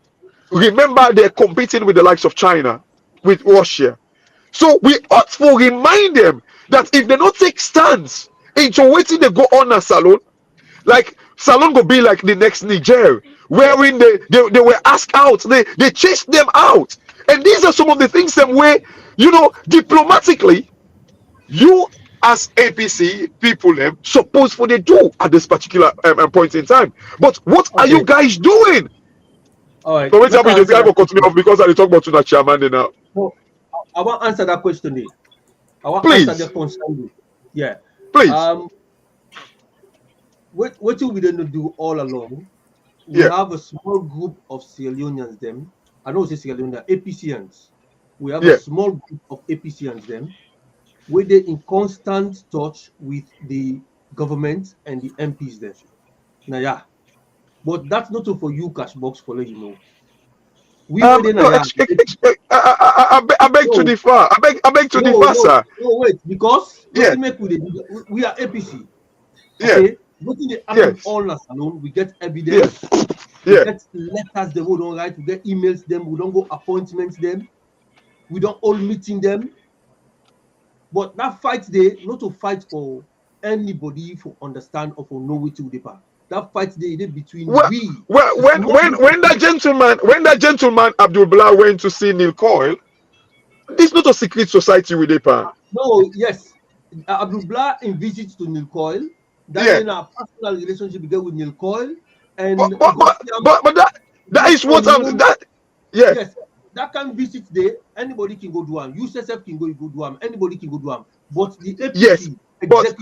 remember they're competing with the likes of China, with Russia. So we ought to remind them that if they don't take stands into waiting they go on a salon, like salon will be like the next Niger, wherein they were asked out, they chased them out. And these are some of the things that way, diplomatically, you as APC people supposed for they do at this particular point in time. But what are you guys doing? All right. So wait till the guy will continue off because I talk about to the chairman now. So, I want to answer that question there. I want Please. to answer the concern. Yeah. Please. What we didn't do all along, we have a small group of Sierra Leoneans them. I know it's Sierra Leone, APCians. We have a small group of APCians them, where they're in constant touch with the government and the MPs there. Now, yeah. But that's not for you, Cashbox, for let you know. I beg to differ. I beg to differ, sir. No, wait, because we are APC. Okay? What in the happen all us alone? We get evidence. We get letters they would don't write. We get emails them. We don't go appointments them. We don't all meeting them. But that fight there, not to fight for anybody for understand or for know which they are. That fight there between when that gentleman Abdul Blah went to see Neil Coyle, this not a secret society with the No, yes. Abdul Blah in visits to Neil Coyle. That in a personal relationship began with Neil Coyle. And but that is what I'm Yes, that can visit there. Anybody can go do them. You yourself can go do them. Anybody can go do them. But the APC, but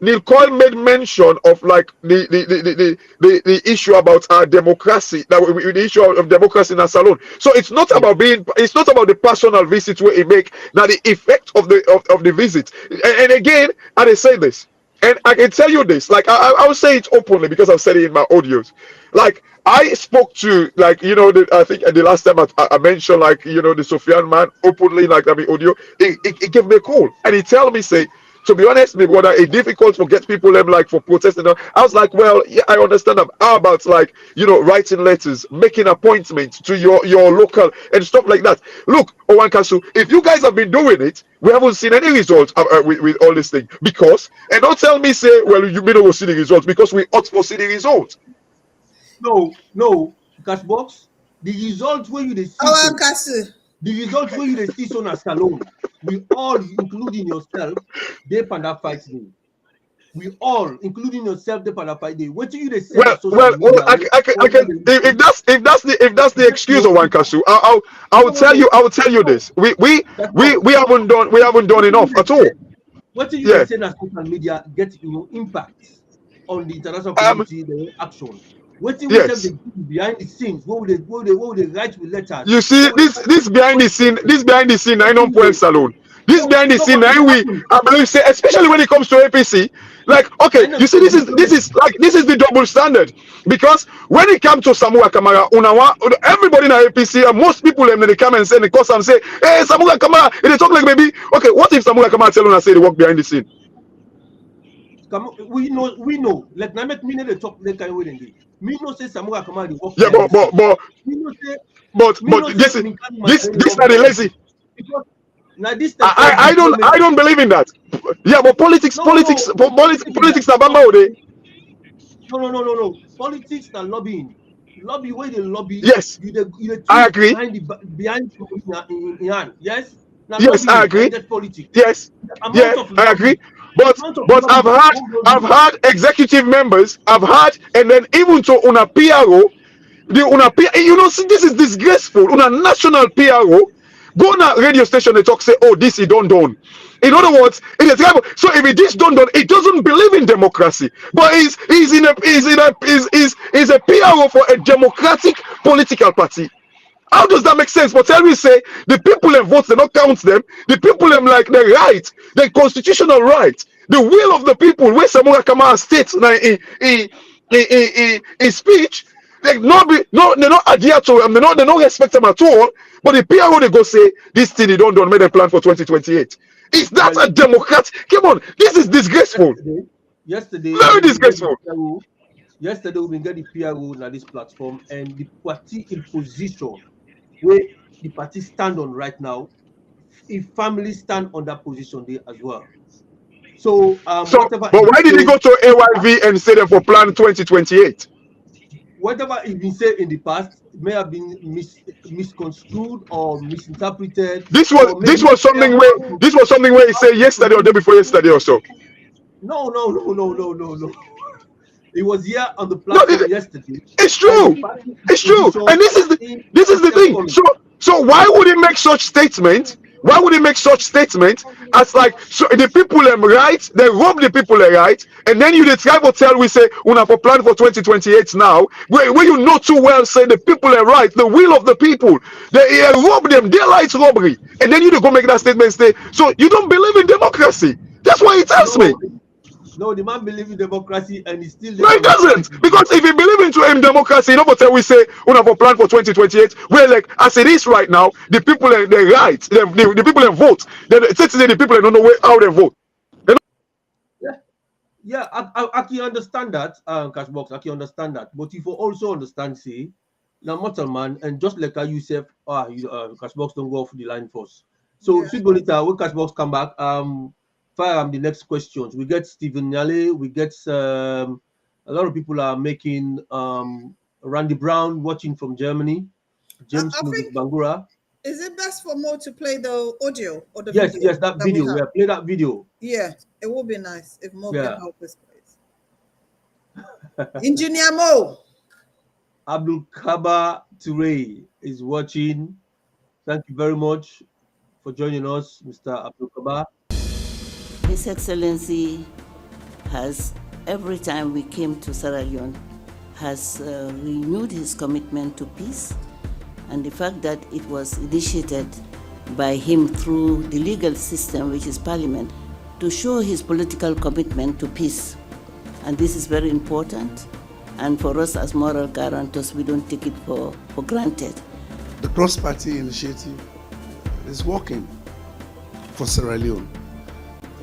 Neil Coyle made mention of like the issue about democracy, the issue of democracy in a salon. So it's not about the personal visit where he make, now the effect of the visit. And again, I say this, and I can tell you this, like I will say it openly because I've said it in my audios. Like I spoke to, like, I think the last time I mentioned, like, the Sufyan man openly, like, audio, he gave me a call and he tell me, say, to be honest, me brother, it's difficult to get people like for protesting. I was like, well, yeah, I understand that. How about like, writing letters, making appointments to your local and stuff like that. Look, Owankasu, if you guys have been doing it, we haven't seen any results with all this thing. Because, and don't tell me, say, well, you may not see the results, because we ought to see the results. No, Cashbox. The results where you see. The results where you see on a salon. We all, including yourself, they panda fight day. We all, including yourself, they panda fight day. What do you say? Well, I can. If that's the excuse of Wankasu, I will tell you this. We haven't done enough at all. What do you say that social media get impact on the international community, the action? What do you say behind the scenes? What would they write with letters? You see, this behind the scene, 9 point salon. This behind the scene, and I believe, say, especially when it comes to APC, like, okay, you see, this is the double standard, because when it comes to Samura Kamara, everybody in APC and most people when they come and say, because I'm say, hey, Samura Kamara, they talk like baby. Okay, what if Samura Kamara tell us say they work behind the scene? We know. Like now, make me know the talk they can win indeed. Me no say Samura Kamara they work. Yeah, but this are the lazy. Because now this I don't believe in that. Yeah, but politics na bamba ode. No. Politics and lobbying. Lobby where they lobby. Yes, I agree. Behind in hand. Yes. Now yes, I agree. Politics. Yes, yeah, I agree. But I've had executive members. I've had, and then even to una PRO. You know, see, this is disgraceful. Una national PRO go on a radio station, they talk, say, oh, this is done. In other words, it is so if it is done, it doesn't believe in democracy, but is a PRO for a democratic political party. How does that make sense? But tell me, say the people and votes, they don't count them. The people and like the right, the constitutional right, the will of the people. Where Samura Kamara states in speech, they not adhere to them. They don't respect them at all. But the PRO they go say this thing they don't make a plan for 2028. Is that a democrat? Come on, this is disgraceful. Yesterday, very disgraceful. Yesterday we get the PRO on this platform and the party in position where the party stand on right now. If families stand on that position there as well. So but why did he go to AYV and say that for plan 2028? Whatever it been said in the past may have been misconstrued or misinterpreted. This was something where he said yesterday or day before yesterday or so. No. It was here on the platform yesterday. It's true. It's true. And this is the thing. So why would he make such statement? Why would he make such statement as like, so the people are right, they rob the people are right, and then you the tribal tell we say we have a plan for 2028 now, where you know too well say the people are right, the will of the people, they rob them, daylight robbery, and then you go make that statement say, so you don't believe in democracy. That's why he tells me. No, the man believes in democracy and he's still there. No, he doesn't. Because if he believes in democracy, you know what we say, we have a plan for 2028, where like as it is right now, the people are the right, the people are vote. The people don't know how they vote. Yeah, I can understand that, Cashbox, I can understand that. But if you also understand, say, now mortal man, and just like you said, Cashbox don't go off the line first. So, Sweet Bonita, when Cashbox come back, fire the next questions. We get Stephen Nyale, we get a lot of people are making Randy Brown watching from Germany, James Bangura. Is it best for Mo to play the audio or the video? Yes, that video. Yeah, play that video. Yeah, it would be nice if Mo can help us, please. Engineer Mo. Abdul Kaba Toure is watching. Thank you very much for joining us, Mr. Abdul Kaba. His Excellency has, every time we came to Sierra Leone, has renewed his commitment to peace, and the fact that it was initiated by him through the legal system, which is Parliament, to show his political commitment to peace. And this is very important, and for us as moral guarantors, we don't take it for granted. The cross-party initiative is working for Sierra Leone.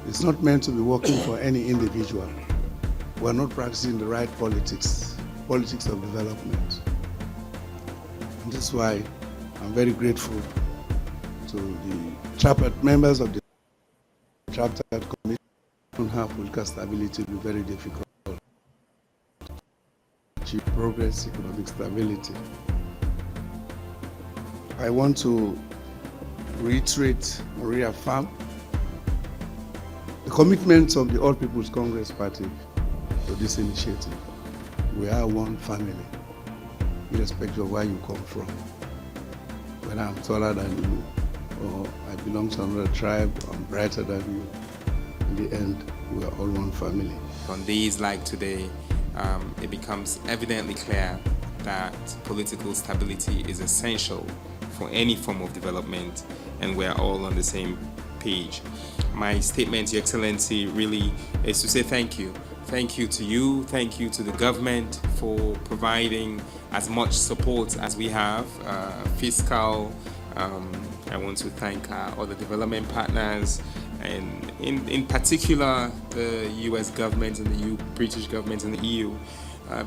It's not meant to be working for any individual. We're not practicing the right politics of development. And that's why I'm very grateful to the members of the Tripartite Committee. Don't have political stability, will be very difficult to achieve progress, economic stability. I want to reiterate or reaffirm the commitment of the All People's Congress Party to this initiative. We are one family, irrespective of where you come from. Whether I'm taller than you, or I belong to another tribe, or I'm brighter than you, in the end, we are all one family. On days like today, it becomes evidently clear that political stability is essential for any form of development, and we're all on the same page. My statement, Your Excellency, really is to say thank you. Thank you to you, thank you to the government for providing as much support as we have, fiscal. I want to thank all the development partners, and in particular the US government and the British government and the EU,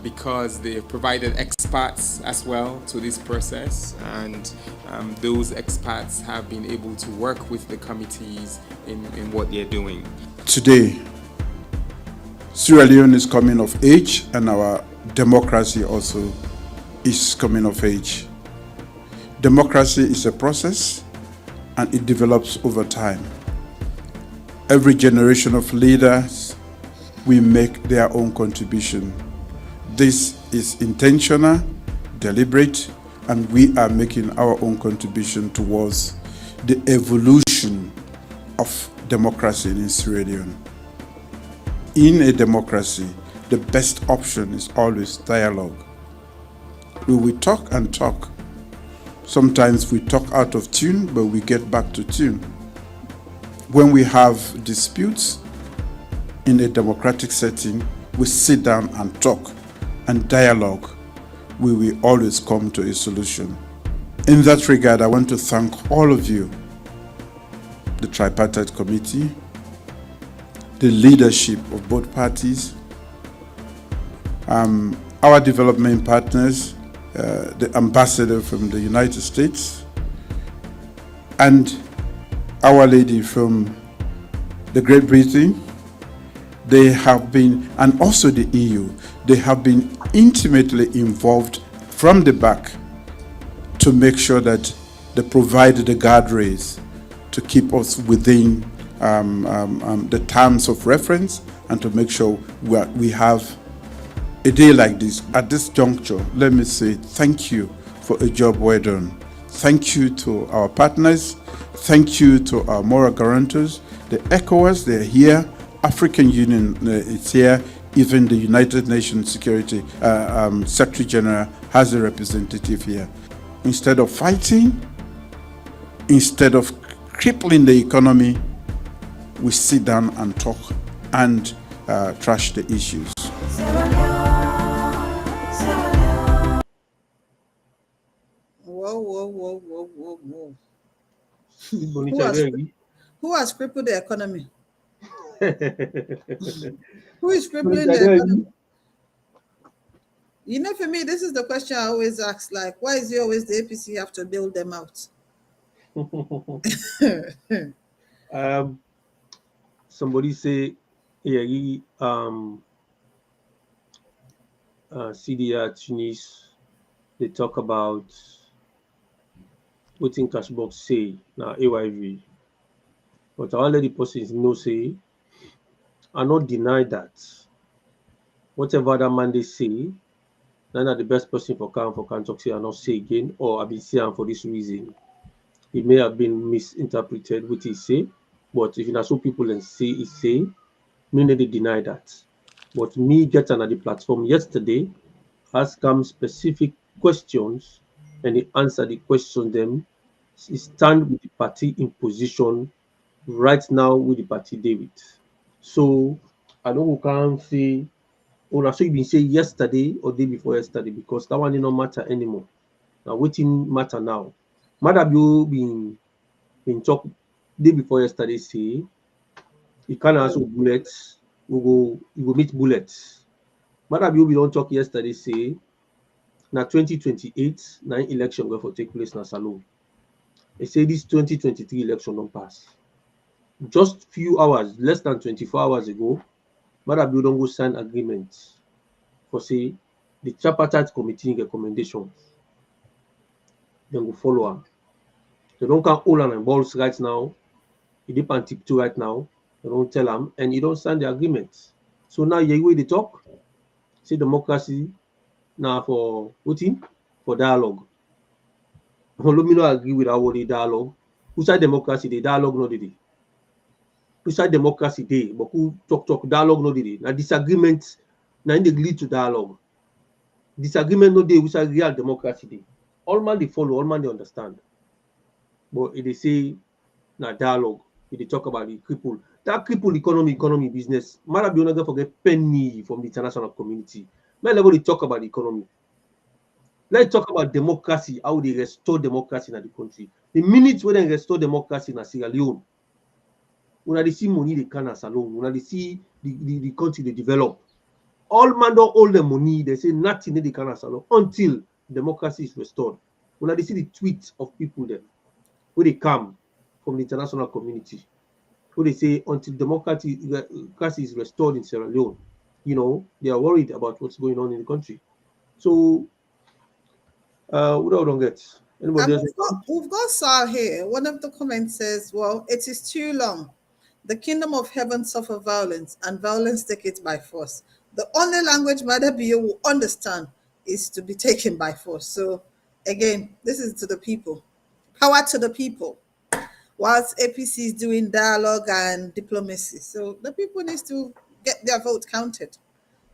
because they have provided experts as well to this process, and those experts have been able to work with the committees in what they're doing. Today, Sierra Leone is coming of age, and our democracy also is coming of age. Democracy is a process, and it develops over time. Every generation of leaders will make their own contribution. This is intentional, deliberate, and we are making our own contribution towards the evolution of democracy in Sierra Leone. In a democracy, the best option is always dialogue. We will talk and talk. Sometimes we talk out of tune, but we get back to tune. When we have disputes in a democratic setting, we sit down and talk and dialogue. We will always come to a solution. In that regard, I want to thank all of you, the Tripartite Committee, the leadership of both parties, our development partners, the ambassador from the United States, and Our Lady from the Great Britain. They have been, and also the EU, they have been intimately involved from the back to make sure that they provide the guardrails to keep us within the terms of reference, and to make sure we have a day like this. At this juncture, let me say thank you for a job well done. Thank you to our partners. Thank you to our moral guarantors. The ECOWAS, they're here. African Union is here. Even the United Nations Security Secretary General has a representative here. Instead of fighting, instead of crippling the economy, we sit down and talk and trash the issues. Whoa. Bonita, Who has crippled the economy? Who is crippling Bonita, the economy? You know, for me, this is the question I always ask, like, why is it always the APC have to build them out? Somebody say, CDR Tunis, they talk about what in Cashbox say now AYV. But I'll let the persons know say, I not deny that whatever that man they say, none of the best person for can talk say I not say again, or I've been saying for this reason. It may have been misinterpreted what he say, but if you know so people and say he say, me need to deny that. But me get on the platform yesterday, ask him specific questions, and he answer the question them. He stand with the party in position right now with the party David. So I know we can't say, oh, na so you been say yesterday or day before yesterday, because that one did not matter anymore. Now waiting matter now. Matter you been talk day before yesterday say you can't answer bullets, you go meet bullets. Matter you don't talk yesterday say na 2028 na election going to take place na Salon. They say this 2023 election don't pass. Just few hours, less than 24 hours ago, Madabu don't go sign agreement for say the tripartite committee recommendations. Then go follow them. They don't can hold on balls right now. He depend tiptoe right now. They don't tell them, and you don't sign the agreement. So now you way they talk. Say democracy now for voting for dialogue. Let me not agree with our word dialogue. Who say democracy? The dialogue no dey. Who say democracy dey, but who talk dialogue no dey. Now disagreement now they lead to dialogue. Disagreement no dey, who say real democracy dey. All man they follow, all man they understand. But if they say na dialogue, They talk about the cripple. That cripple economy business. Mara be not forget penny from the international community. My level they talk about the economy. Let's talk about democracy, how they restore democracy in the country. The minute when they restore democracy in Sierra Leone, when they see money they can as alone, when they see the country they develop, all man don't hold the money, they say nothing they can as alone until democracy is restored. When they see the tweets of people there, where they come from the international community, who they say until democracy is restored in Sierra Leone, they are worried about what's going on in the country. So, what I don't get. Anybody And else? we've got Sal here. One of the comments says, well, it is too long. The kingdom of heaven suffer violence, and violence take it by force. The only language Mother Bio will understand is to be taken by force. So, again, this is to the people. Power to the people. Whilst APC is doing dialogue and diplomacy. So, the people need to get their vote counted.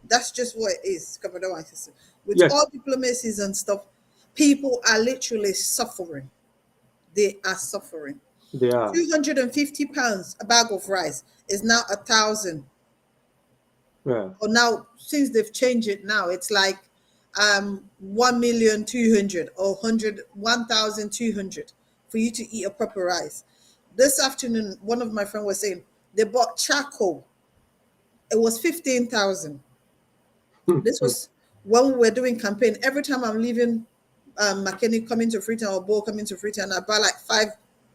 That's just what it is. With Yes. all diplomacies and stuff, people are literally suffering. They are suffering. They are. £250 a bag of rice is now 1,000. Yeah. Or now, since they've changed it now, it's like 1,200,000 or 1,200 for you to eat a proper rice. This afternoon, one of my friends was saying they bought charcoal. It was 15,000. This was when we were doing campaign. Every time I'm leaving McKinney coming to Freetown or Bo coming to Freetown, I buy like 5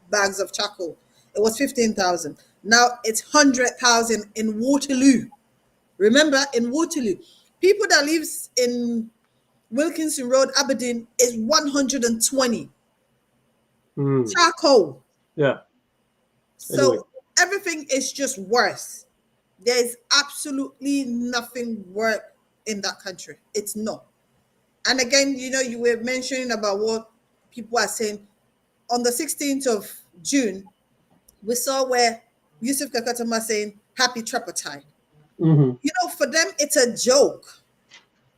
bags of charcoal. It was 15,000. Now it's 100,000 in Waterloo. Remember, in Waterloo, people that lives in Wilkinson Road, Aberdeen, is 120. Charcoal. Yeah. So Anyway. everything is just worse. There's absolutely nothing worse in that country. It's not. And again, you were mentioning about what people are saying. On the 16th of June, we saw where Yusuf Kakatama saying, happy Tripartite. For them, it's a joke.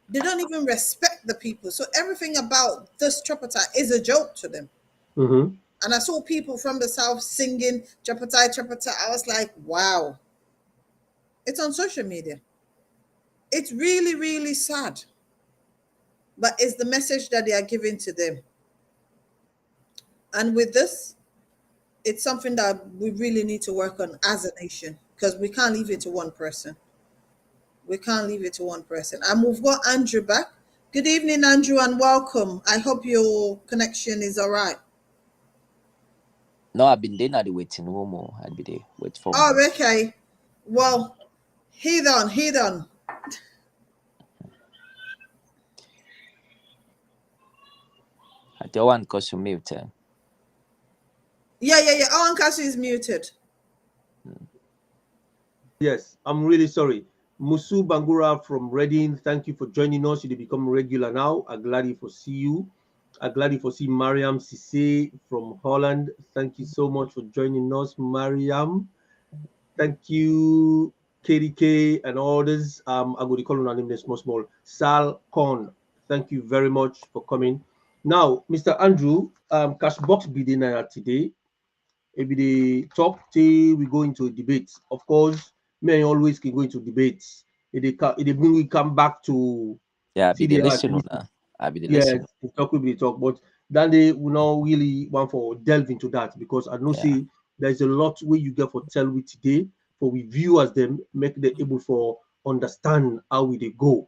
They don't even respect the people. So everything about this Tripartite is a joke to them. And I saw people from the South singing Tripartite, Tripartite. I was like, wow. It's on social media. It's really, really sad. But it's the message that they are giving to them. And with this, it's something that we really need to work on as a nation, because we can't leave it to one person. We can't leave it to one person. And we've got Andrew back. Good evening, Andrew, and welcome. I hope your connection is all right. No, I've been there at the waiting room. I'll be there. Wait for Oh, me. okay. Well, head on. I don't want to you mute. Yeah. Owen Cassie is muted. Yes, I'm really sorry. Musu Bangura from Reading, thank you for joining us. You become regular now. I'm glad to see you. I'm glad to see Mariam Sisse from Holland. Thank you so much for joining us, Mariam. Thank you, KDK and others. I'm going to call on our name small. Sal Con, thank you very much for coming. Now, Mr. Andrew, Cashbox bidding today. Maybe the talk till we go into a debate. Of course, me always can go into debates. If we come back to I'll be the listener. I'll be the listener. Yes, talk will be talk, but then they will not really want for delve into that, because I know see there's a lot where you get for tell with today for we viewers them make them able for understand how we they go.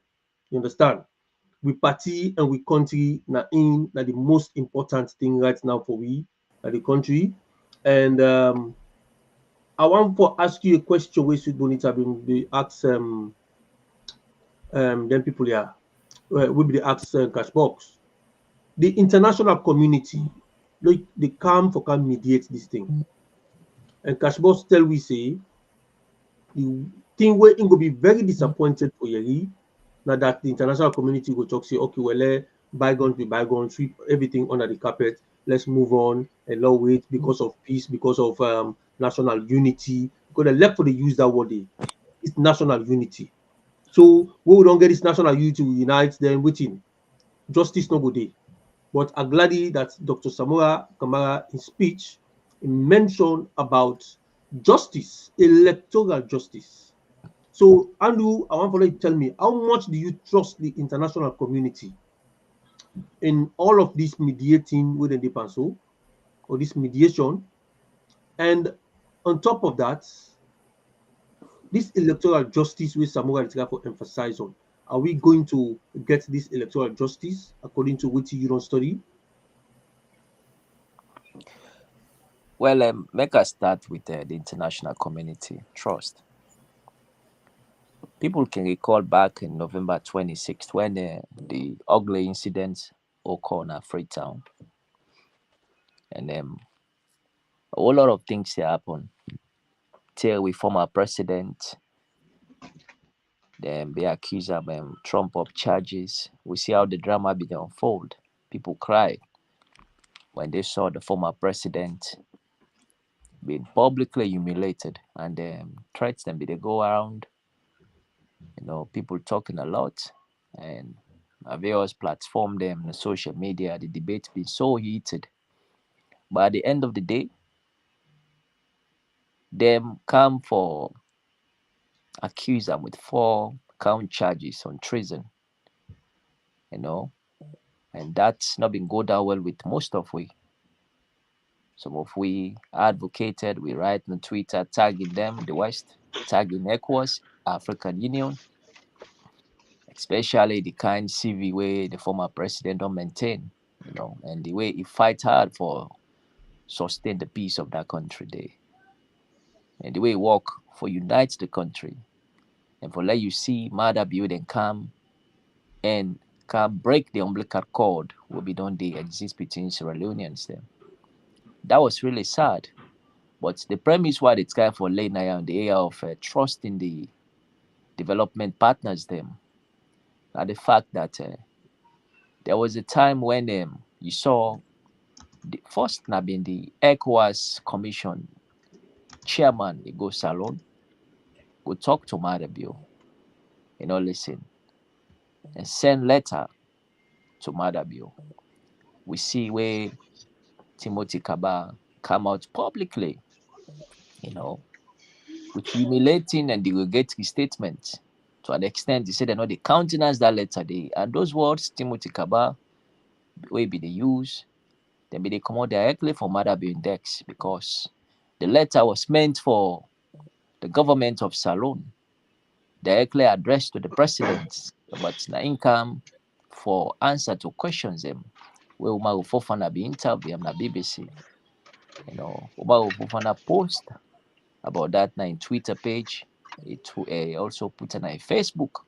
You understand? We party and we country na the most important thing right now for we the country. And I want to ask you a question where should Bonita be ask them people here will be the ask Cashbox. The international community, they come mediate this thing. And Cashbox tell we say the thing where it will be very disappointed for Yeri. Now that the international community will talk, say, okay, well, bygones be bygones, sweep everything under the carpet, let's move on and not wait because of peace, because of national unity. Because the left for they use that word, it's national unity. So we don't get this national unity to unite, then waiting. Justice no go day. But I'm glad that Dr. Samura Kamara in speech mentioned about justice, electoral justice. So, Andrew, I want for you to tell me, how much do you trust the international community in all of this mediating within the Panso, or this mediation? And on top of that, this electoral justice which Samura is for emphasize on, are we going to get this electoral justice according to what you don't study? Well, make us start with the international community trust. People can recall back in November 26th when the ugly incident occurred at Freetown, and a whole lot of things happen. Till we former president, then they accuse Trump of charges. We see how the drama began unfold. People cried when they saw the former president being publicly humiliated, and threats them. They go around, people talking a lot, and various platform them, the social media, the debate been so heated. But at the end of the day, them come for accuse them with 4 count charges on treason, you know, and that's not been go down well with most of we. Some of we advocated, we write on Twitter tagging them, the West, tagging ECOWAS, African Union, especially the kind CV way the former president don't maintain, and the way he fight hard for sustain the peace of that country there, and the way he work for unite the country, and for let you see mother build and come and can break the umbilical cord will be done they exist between Sierra Leoneans them. That was really sad. But the premise why it's kind for late now in the area of trust in the development partners them, are the fact that there was a time when you saw the first now being the ECOWAS Commission chairman, he go salon, go talk to Madabio, listen, and send letter to Madabio. We see where Timothy Kaba come out publicly, you know, with humiliating and derogatory statements. To an extent, they say they're not the countenance that letter they, and those words Timothy Kaba will be the use, then be they come out directly from Madabio Index, because the letter was meant for the government of Salone, directly addressed to the president, but na income for answer to questions them. Where Umaru Fofana be interview na BBC. Umaru Fofana post about that na in Twitter page. It also put on a Facebook.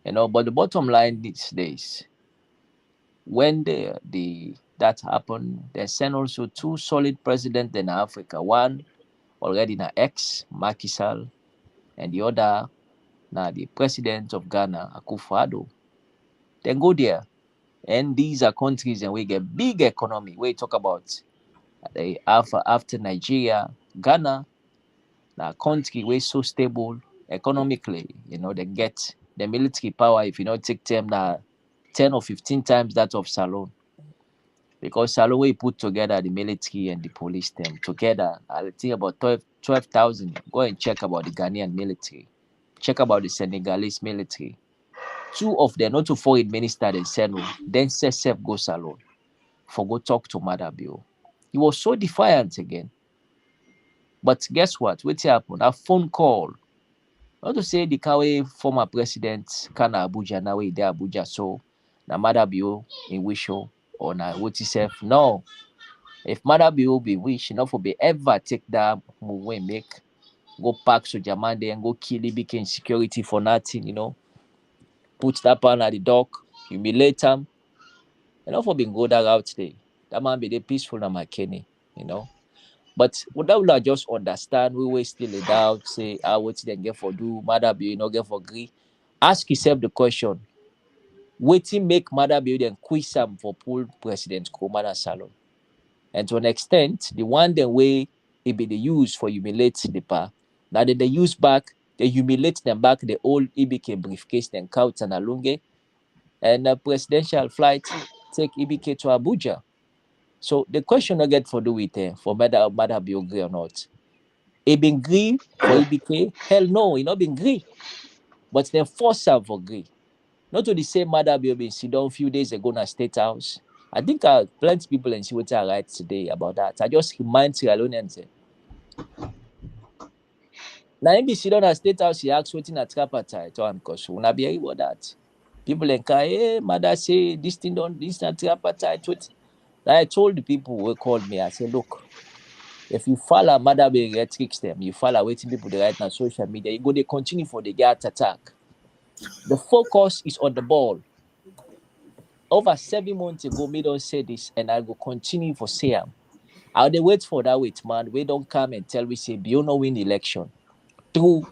But the bottom line these days, when that happened, they sent also 2 solid presidents in Africa. One already na ex Macky Sall, and the other na the president of Ghana, Akufo-Addo. Then go there, and these are countries and we get big economy. We talk about the after Nigeria, Ghana, na country we so stable economically. They get the military power. If you not take them, na 10 or 15 times that of Salone. Because Salone we put together the military and the police them together. I think about 12,000. Go and check about the Ghanaian military. Check about the Senegalese military. 2 of them, not to foreign minister, they said no. Then Sesef go Salone for go talk to Madabio. He was so defiant again. But guess what? What happened? A phone call. Not to say the Kawe former president Kana Abuja now way there Abuja, so na Madabio in Wisho or na Wotisef. No. If Madabio be wish, not for be ever take that move we make, go pack Sojamande and go kill Ibike in security for nothing, put that pan at the dock, humiliate him. For being go that route there. That man be the peaceful na McKinney, But without that just understand, we will still a doubt, say, what did get for do, mother be get for agree. Ask yourself the question. Waiting make mother be then quiz him for pull President Komana Salon. And to an extent, the one the way it be the use for humiliate the pa. Now then they use back, they humiliate them back the old EBK briefcase, then couch and alunge, and a presidential flight take EBK to Abuja. So the question I get for do with for Mother be agree or not. He been agree for EBK? Hell no, he not been agree. But then force her for agree. Not to the same Mother be been sit down a few days ago in a state house. I think plenty people in what I write today about that. I just remind Sierra Leoneans. Now him be sit down at state house, he asks waiting at Tripartite or because una be about that. People in car, hey, Mother say this thing don't this not Tripartite. I told the people who called me, I said, look, if you follow Mother be tricks them, you follow waiting people they write on social media, you go they continue for the get attack. The focus is on the ball. Over 7 months ago, me don't say this, and I will continue for say am. I'll they wait for that wait, man. We don't come and tell we say Biono win election through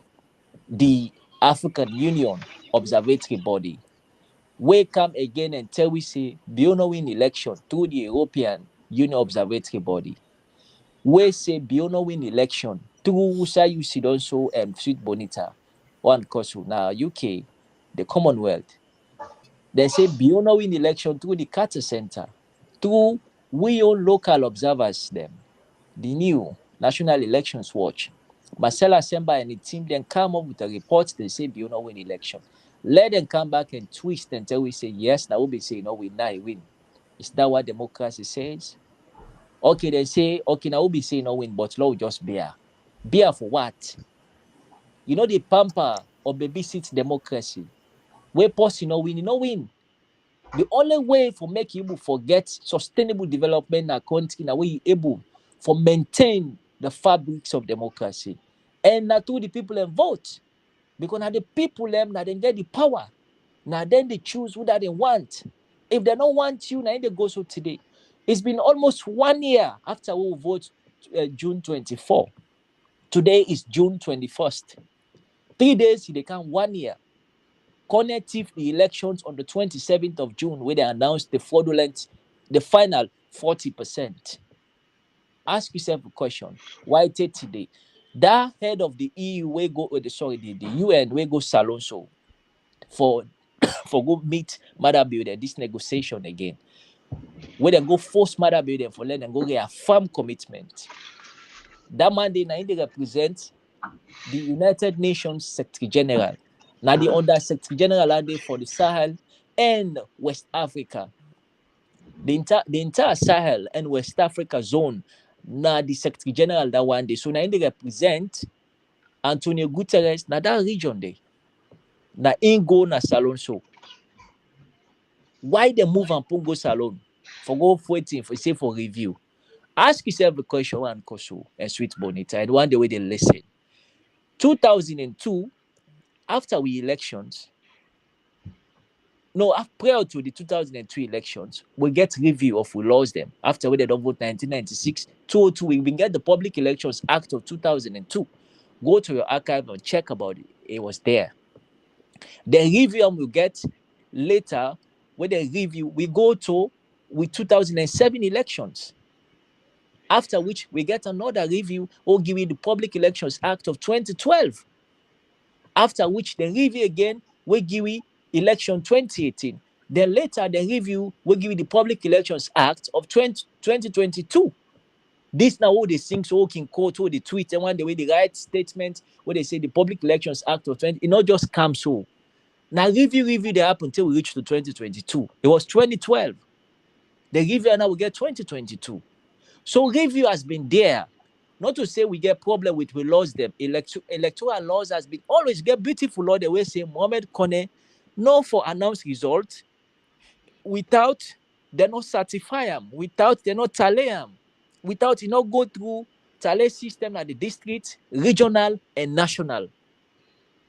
the African Union observatory body. We come again and tell we say Biono win election through the European Union observatory body. We say Biono win election through Usa Sidonso and Sweet Bonita. One Kosu now UK, the Commonwealth. They say Biono win election through the Carter Center, through we own local observers them, the new National Elections Watch. Marcella Semba and the team then come up with a report. They say Biono win election. Let them come back and twist until we say yes. Now we'll be saying no, we now win. Is that what democracy says? Okay, they say okay. Now we'll be saying no win, but law just bear. Bear for what? You know the pamper or babysit democracy. Where person no win, you no win. The only way for make you able forget sustainable development in a country in a way you able for maintain the fabrics of democracy. And not to the people and vote. Because now the people them now they get the power. Now then they choose who that they want. If they don't want you, now they go so today. It's been almost 1 year after we vote June 24. Today is June 21st. 3 days they come 1 year. Connective the elections on the 27th of June, where they announced the final 40%. Ask yourself a question. Why take today? That head of the EU will go, the UN will go salon so for go meet Mother Builder, this negotiation again. Where they go force Mother Builder for let them go reaffirm commitment. That Monday, now they represent the United Nations Secretary General. Now the under Secretary General are there for the Sahel and West Africa. The entire Sahel and West Africa zone. Now the Secretary General that one day. So now they represent Antonio Guterres. Now that region there. Now Ingo na Salon so. Why they move and Pongo Salon? For go waiting for say for review. Ask yourself a question one Koso and Sweet Bonita and one the way they listen. 2002, after we elections, no, prior to the 2002 elections, we get review of we lost them. After we did not vote 1996, 2002, we even get the Public Elections Act of 2002. Go to your archive and check about it. It was there. The review we get later, when the review, we go to with 2007 elections. After which we get another review, or give you the Public Elections Act of 2012. After which the review again, we give you election 2018. Then later the review will give you the Public Elections Act of 2022. This now what they sing so in quote or the tweet and one the way they write statement where they say the Public Elections Act of 20, it not just comes so. Now review they happen until we reach to 2022. It was 2012. The review now we get 2022. So review has been there. Not to say we get problem with we lost them. Electoral laws has been always get beautiful law the way say Mohamed Kone, no for announced result without they not certify them, without they not tally them, without you not go through tally system at the district, regional, and national.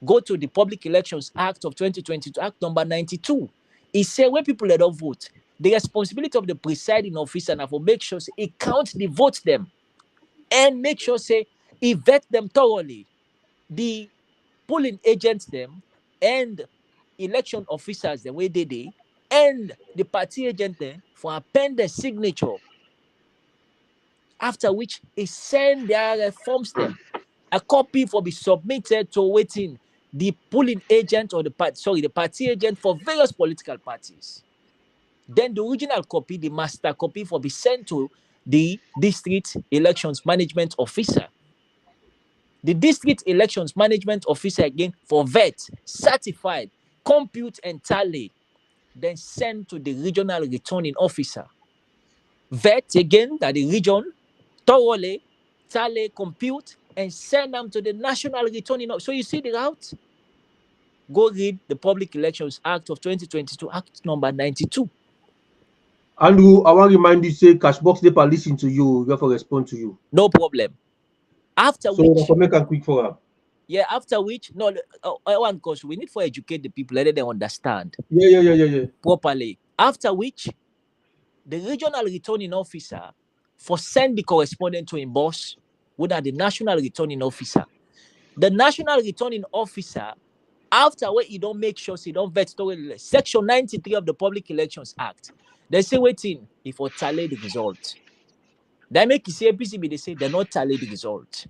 Go to the Public Elections Act of 2022, Act number 92. It say when people let don't vote, the responsibility of the presiding officer now for make sure say, it counts the votes them and make sure say he vet them thoroughly. The polling agents them and election officers the way they and the party agent them for append the signature. After which he send their forms them. A copy for be submitted to waiting the polling agent or the party agent for various political parties. Then the original copy, the master copy, for be sent to the district elections management officer. The district elections management officer again for vet, certified, compute and tally, then send to the regional returning officer. Vet again that the region thoroughly tally, compute, and send them to the national returning officer. So you see the route? Go read the Public Elections Act of 2022, Act number 92. Andrew, I want to remind you, say Cashbox they listen to you, we have to respond to you. No problem. After So which, make a quick for her. yeah, after which, no, one because we need to educate the people, let them understand Yeah. properly. After which, the regional returning officer for send the correspondent to him boss, whether the national returning officer. The national returning officer, after where you don't make sure you don't vet thoroughly, section 93 of the Public Elections Act, they say waiting if for tally the result. They make you see APCB, they say they're not tally the result.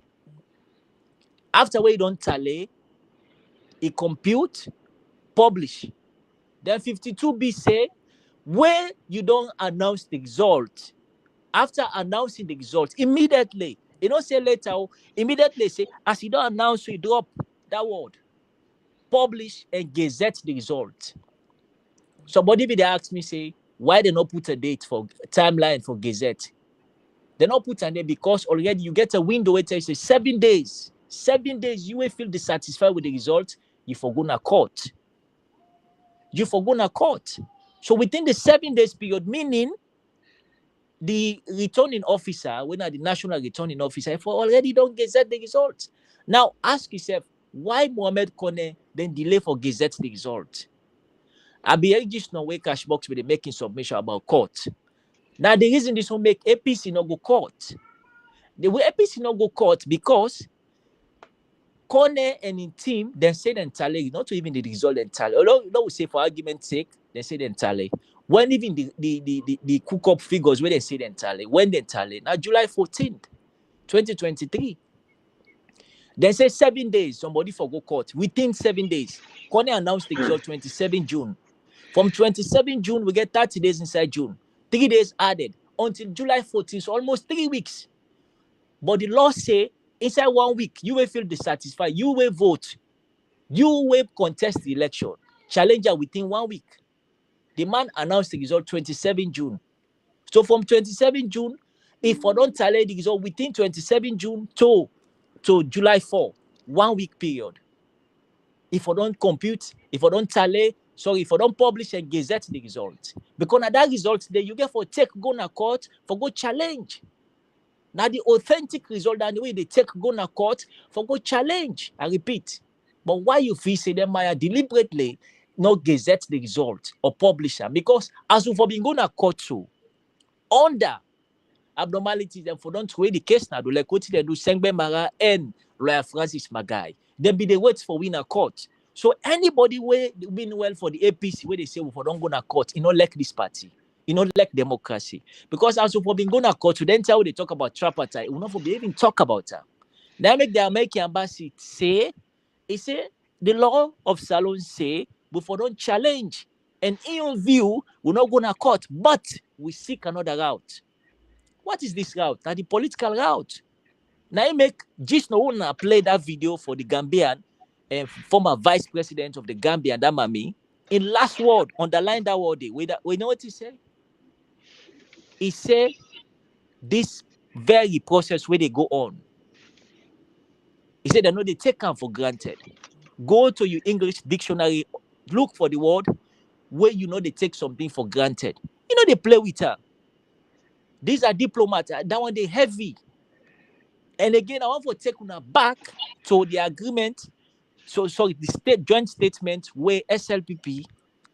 After where you don't tally, it compute, publish. Then 52B say, where you don't announce the result, after announcing the result, immediately, you don't say later, immediately say, as you don't announce, you drop that word, publish and gazette the result. Somebody be they ask me, say, why they not put a date for timeline for gazette? They not put a date because already you get a window where it says 7 days. 7 days, you will feel dissatisfied with the result, you for go to court. You for go to court. So within the 7 days period, meaning the returning officer, when at the national returning officer, if already don't gazette the results. Now ask yourself, why Mohamed Kone then delay for gazette the result? I be just no way Cashbox with making submission about court. Now the reason this will make APC not go court. The way APC not go court because Kone and in team then say then tally, not to even the result then tally. Although we say for argument's sake, they say then tally. When even the cook up figures where they say then tally, when they tally, now July 14th, 2023. They say 7 days, somebody for go court. Within 7 days, Kone announced the result 27 June. From 27 June, we get 30 days inside June. 3 days added until July 14th, so almost 3 weeks. But the law say inside 1 week, you will feel dissatisfied, you will vote, you will contest the election. Challenger within 1 week. The man announced the result 27 June. So from 27 June, if I don't tally the result within 27 June to July 4, 1 week period. If I don't compute, if I don't tally, if I don't publish and gazette the result. Because now that result there, you get for take go na court for go challenge. Now the authentic result and the way they take go na court for go challenge. I repeat. But why you feel say them Maya deliberately not gazette the result or publish them? Because as we for being go na court so under abnormalities and for don't weigh the case now, like what they do Sengbe Mara and Lawyer Francis Magai. Then be the wait for winner court. So anybody where win well for the APC where they say we for don't go na court, you know, like this party, you know, like democracy. Because as we for being go na court, to then tell they talk about Tripartite, we not for be even talk about her. Now make the American embassy say, he say the law of Salon say before don't challenge. And in your view, we're not going to court, but we seek another route. What is this route? Now the political route. Now I make just no one play that video for the Gambian former vice president of the Gambia, Damami. In last word, underline that word. We know what he said. He said this very process where they go on. He said they know they take them for granted. Go to your English dictionary, look for the word where you know they take something for granted. You know they play with her. These are diplomats. That one they heavy. And again, I want to take una back to the agreement. So sorry, the state joint statement where SLPP,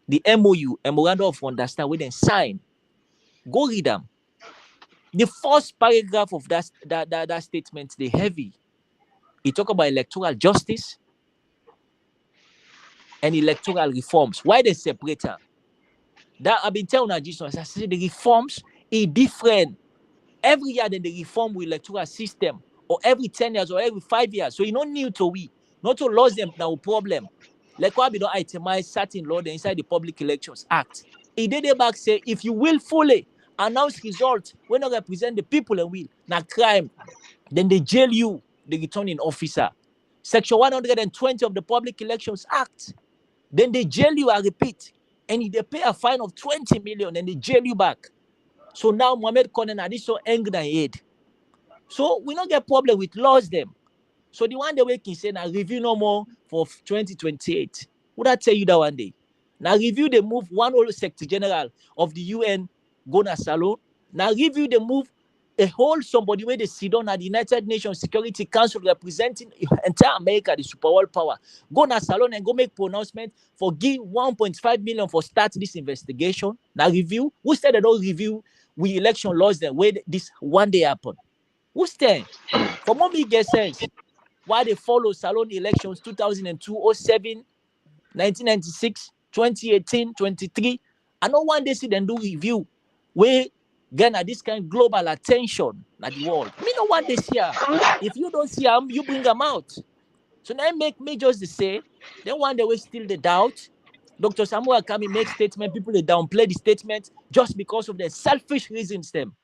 the MOU, Memorandum of Understanding, where they sign. Go read them. The first paragraph of that statement, they heavy. It talk about electoral justice and electoral reforms. Why they separate them? That I've been telling Nigerians, I say the reforms is different. Every year then they reform with electoral system, or every 10 years or every 5 years. So you don't need to not to lose them now problem. Like why we don't itemize certain law inside the Public Elections Act. He did it back say, if you willfully announce results when you represent the people and will, now crime, then they jail you, the returning officer. Section 120 of the Public Elections Act. Then they jail you, I repeat. And they pay a fine of 20 million and they jail you back. So now Mohamed Konen are so angry and hate. So we don't get problem with laws them. So the one day we can say now review no more for 2028. Would I tell you that one day? Now review the move one whole Secretary General of the UN go na salon. Now review the move a whole somebody where they sit down at the United Nations Security Council representing entire America, the super world power. Go na salon and go make pronouncement for give 1.5 million for start this investigation. Now review. Who said they don't review we election laws then where this one day happen? Who's there? For more me get sense. Why they follow salon elections 2002, 07, 1996, 2018, 23. I know one day see them do review where Ghana this kind of global attention at the world. Me no one day see her. If you don't see them, you bring them out. So now make me just the say. Then one day we still the doubt. Dr. Samura Kami make statement. People they downplay the statement just because of their selfish reasons. Them.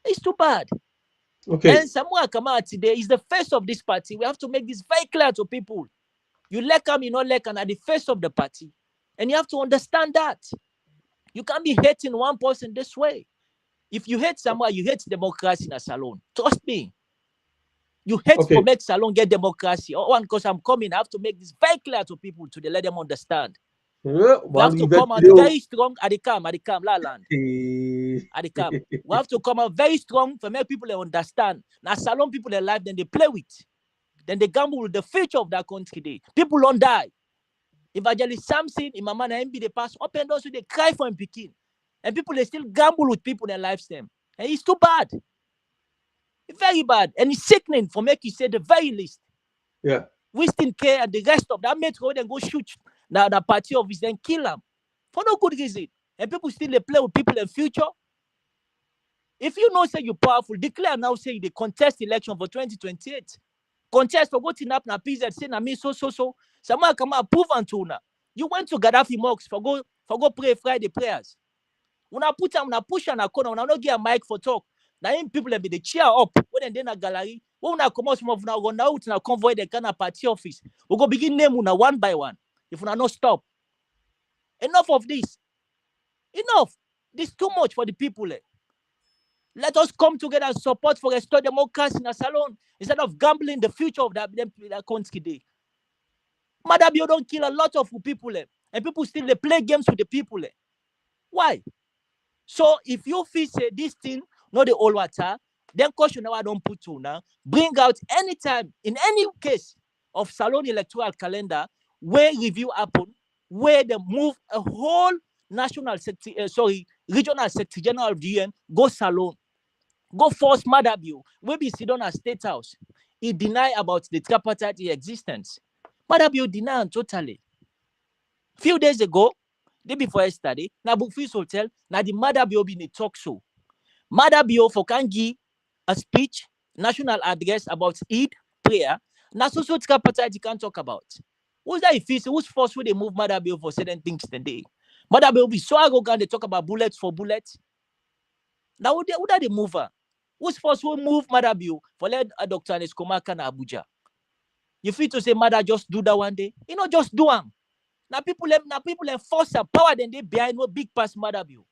It's too bad. Okay. And Samura Kamara today is the face of this party. We have to make this very clear to people. You like him, you not like him, at the face of the party. And you have to understand that. You can't be hating one person this way. If you hate Samura, you hate democracy in a salon. Trust me. You hate Okay. for make salon get democracy. Oh, one, because I'm coming, I have to make this very clear to people to let them understand. You have to come out very strong at the camp, La Land. At the camp. We have to come out very strong for make people understand. Now, salon people in life, then they play with. Then they gamble with the future of that country. Day. People don't die. Evangelist Samson, in Mama and MB, they pass up and down, so they cry for him picking. And people, they still gamble with people in their lives. And it's too bad. It's very bad. And it's sickening for make you say the very least. Yeah. Wasting care and the rest of that metro, then go shoot the party office, then kill them. For no good reason. And people still they play with people in future. If you know say you're powerful, declare now say they contest election for 2028. Contest for what in up na PZ say na me so. Someone come out prove unto una. You went to Gaddafi mosque for go pray Friday prayers. Una put am na push on a corner, una not give a mic for talk. Now in people be the cheer up when they na gallery. When una come out from una go out na convoy the kind of party office. We go begin name una one by one. If una not stop. Enough of this. Enough. This is too much for the people. Let us come together and support for restore democracy in a salon instead of gambling the future of that country. Day. Madabio don't kill a lot of people, and people still they play games with the people. Why? So if you feel say this thing, not the old water, then caution now I don't put to now. Bring out anytime in any case of salon electoral calendar where review happen, where they move a whole national regional secretary general of the UN go salon. Go force Madabio. We be sit down at State House. He deny about the tripartite existence. Madabio deny totally. Few days ago, day before yesterday, na Bufis Hotel, na the Madabio be in a talk show. Madabio for can give a speech, national address about Eid, prayer. Na so tripartite you can't talk about. Who's that if who's force will they move Madabio for certain things today? Madabio be so arrogant they talk about bullets for bullets. Now would they move her? Who's first will move Madabio for let Dr. Neskomaka na Abuja? You feel to say Mada just do that one day? You know, just do them. Now people enforce a power then they behind no big pass Madabio.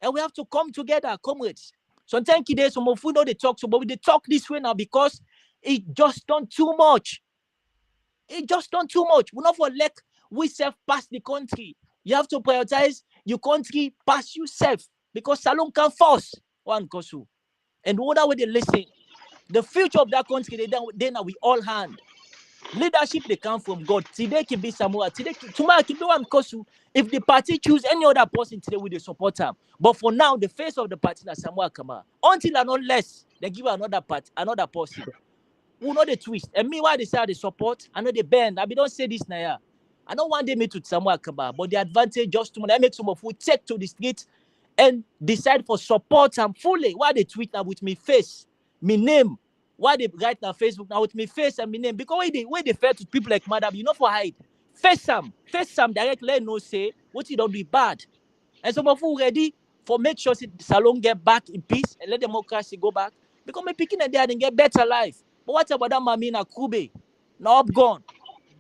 And we have to come together, comrades. Sometimes today some of you know they talk so, but they talk this way now because it just done too much. It just done too much. We're not for let we self pass the country. You have to prioritize your country pass yourself because Salon can force. One Kosu. And whatever way they listen, the future of that country, then we all hand. Leadership they come from God. Today can be Samura. Tomorrow can be one Kosu. If the party choose any other person today, we support them. But for now, the face of the party is Samura Kamara. Until and unless they give another person. Who know the twist. And me, why they say they support, I know they bend. I don't say this now. I don't want them to Samura Kamara. But the advantage just to make some of who take to the street and decide for support and fully. Why they tweet now with me face, me name. Why they write now Facebook now with me face and me name? Because when they fair to people like Madam, you know for hide. Face some direct let no say what he don't do bad. And some of who ready for make sure Salon get back in peace and let democracy go back. Because my picking and they and get better life. But what about that Mamina Kube? Now up gone.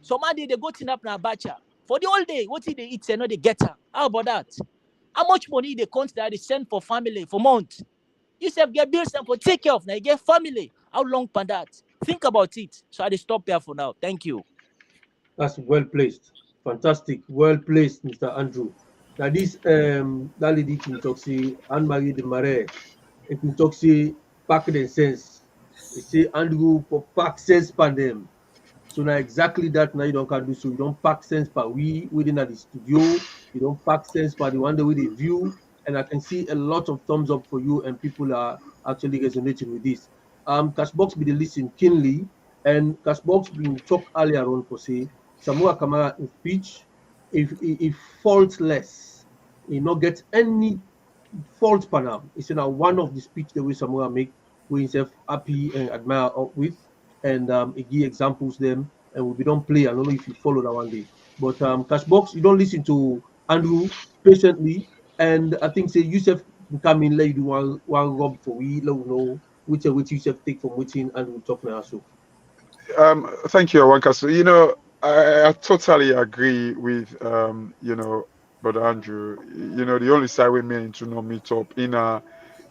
Somebody they go tin up na bacha. For the whole day, what they eat and not they get her. How about that? How much money they count that they send for family for months? You self get bills and for take care of now you get family. How long for that? Think about it. So I stop here for now. Thank you. That's well placed. Fantastic. Well placed, Mr. Andrew. Now this that lady Kintoxi, Anne-Marie de Marais, and Kintoxi pack the sense. They say Andrew for pack sense pan them. So now exactly that now you don't can do so. You don't pack sense per we within at the studio. You don't pack sense per the one day with the view. And I can see a lot of thumbs up for you, and people are actually resonating with this. Cashbox be the listen keenly, and Cashbox been talk earlier on for say Samura Kamara in speech, if faultless, he not get any fault panel. It's now one of the speech the way Samura make, we himself happy and admire up with, and he give examples them, and we don't play. I don't know if you follow that one day, but Cashbox, you don't listen to Andrew patiently, and I think say Yusuf come in, let you do one rub for we, let we know which Yusuf take from which and we'll talk now. So Thank you, Awankas. I totally agree with Brother Andrew. The only side we mean to not meet up in a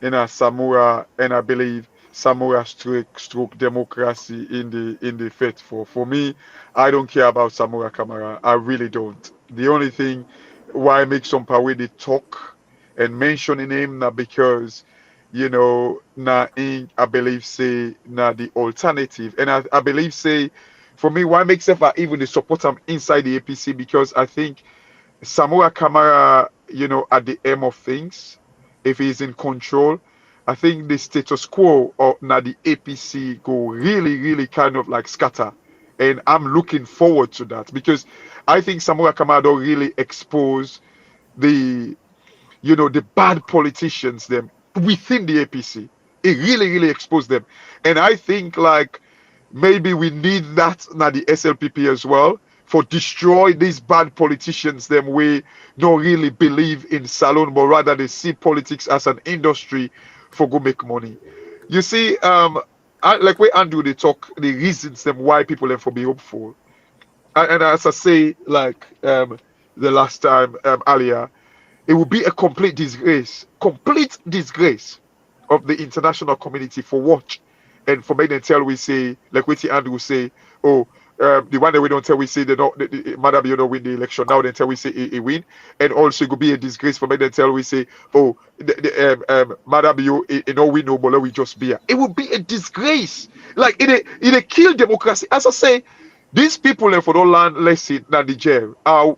Samura, and I believe Samura stroke democracy in the faith for me. I don't care about Samura Kamara. I really don't. The only thing why I make some power they talk and mentioning him now because na in I believe say na the alternative, and I believe say for me why make sense even the support him inside the APC because I think Samura Kamara, at the aim of things, if he's in control, I think the status quo or now the APC go really, really kind of like scatter. And I'm looking forward to that because I think Samura Kamara don't really expose the the bad politicians them within the APC. It really, really exposed them. And I think like maybe we need that now the SLPP as well for destroy these bad politicians them we don't really believe in salon but rather they see politics as an industry for go make money. You see, like where Andrew they talk the reasons them why people them for be hopeful. And as I say, like the last time earlier, it would be a complete disgrace of the international community for watch and for make them tell we say, like what Andrew say, oh, the one that we don't tell we say they not Madam you know win the election now then tell we say he win, and also it could be a disgrace for make them tell we say, oh, Madam you no win no but we just be here. It would be a disgrace. Like it kill democracy. As I say, these people for don't learn lesson than the jail. Our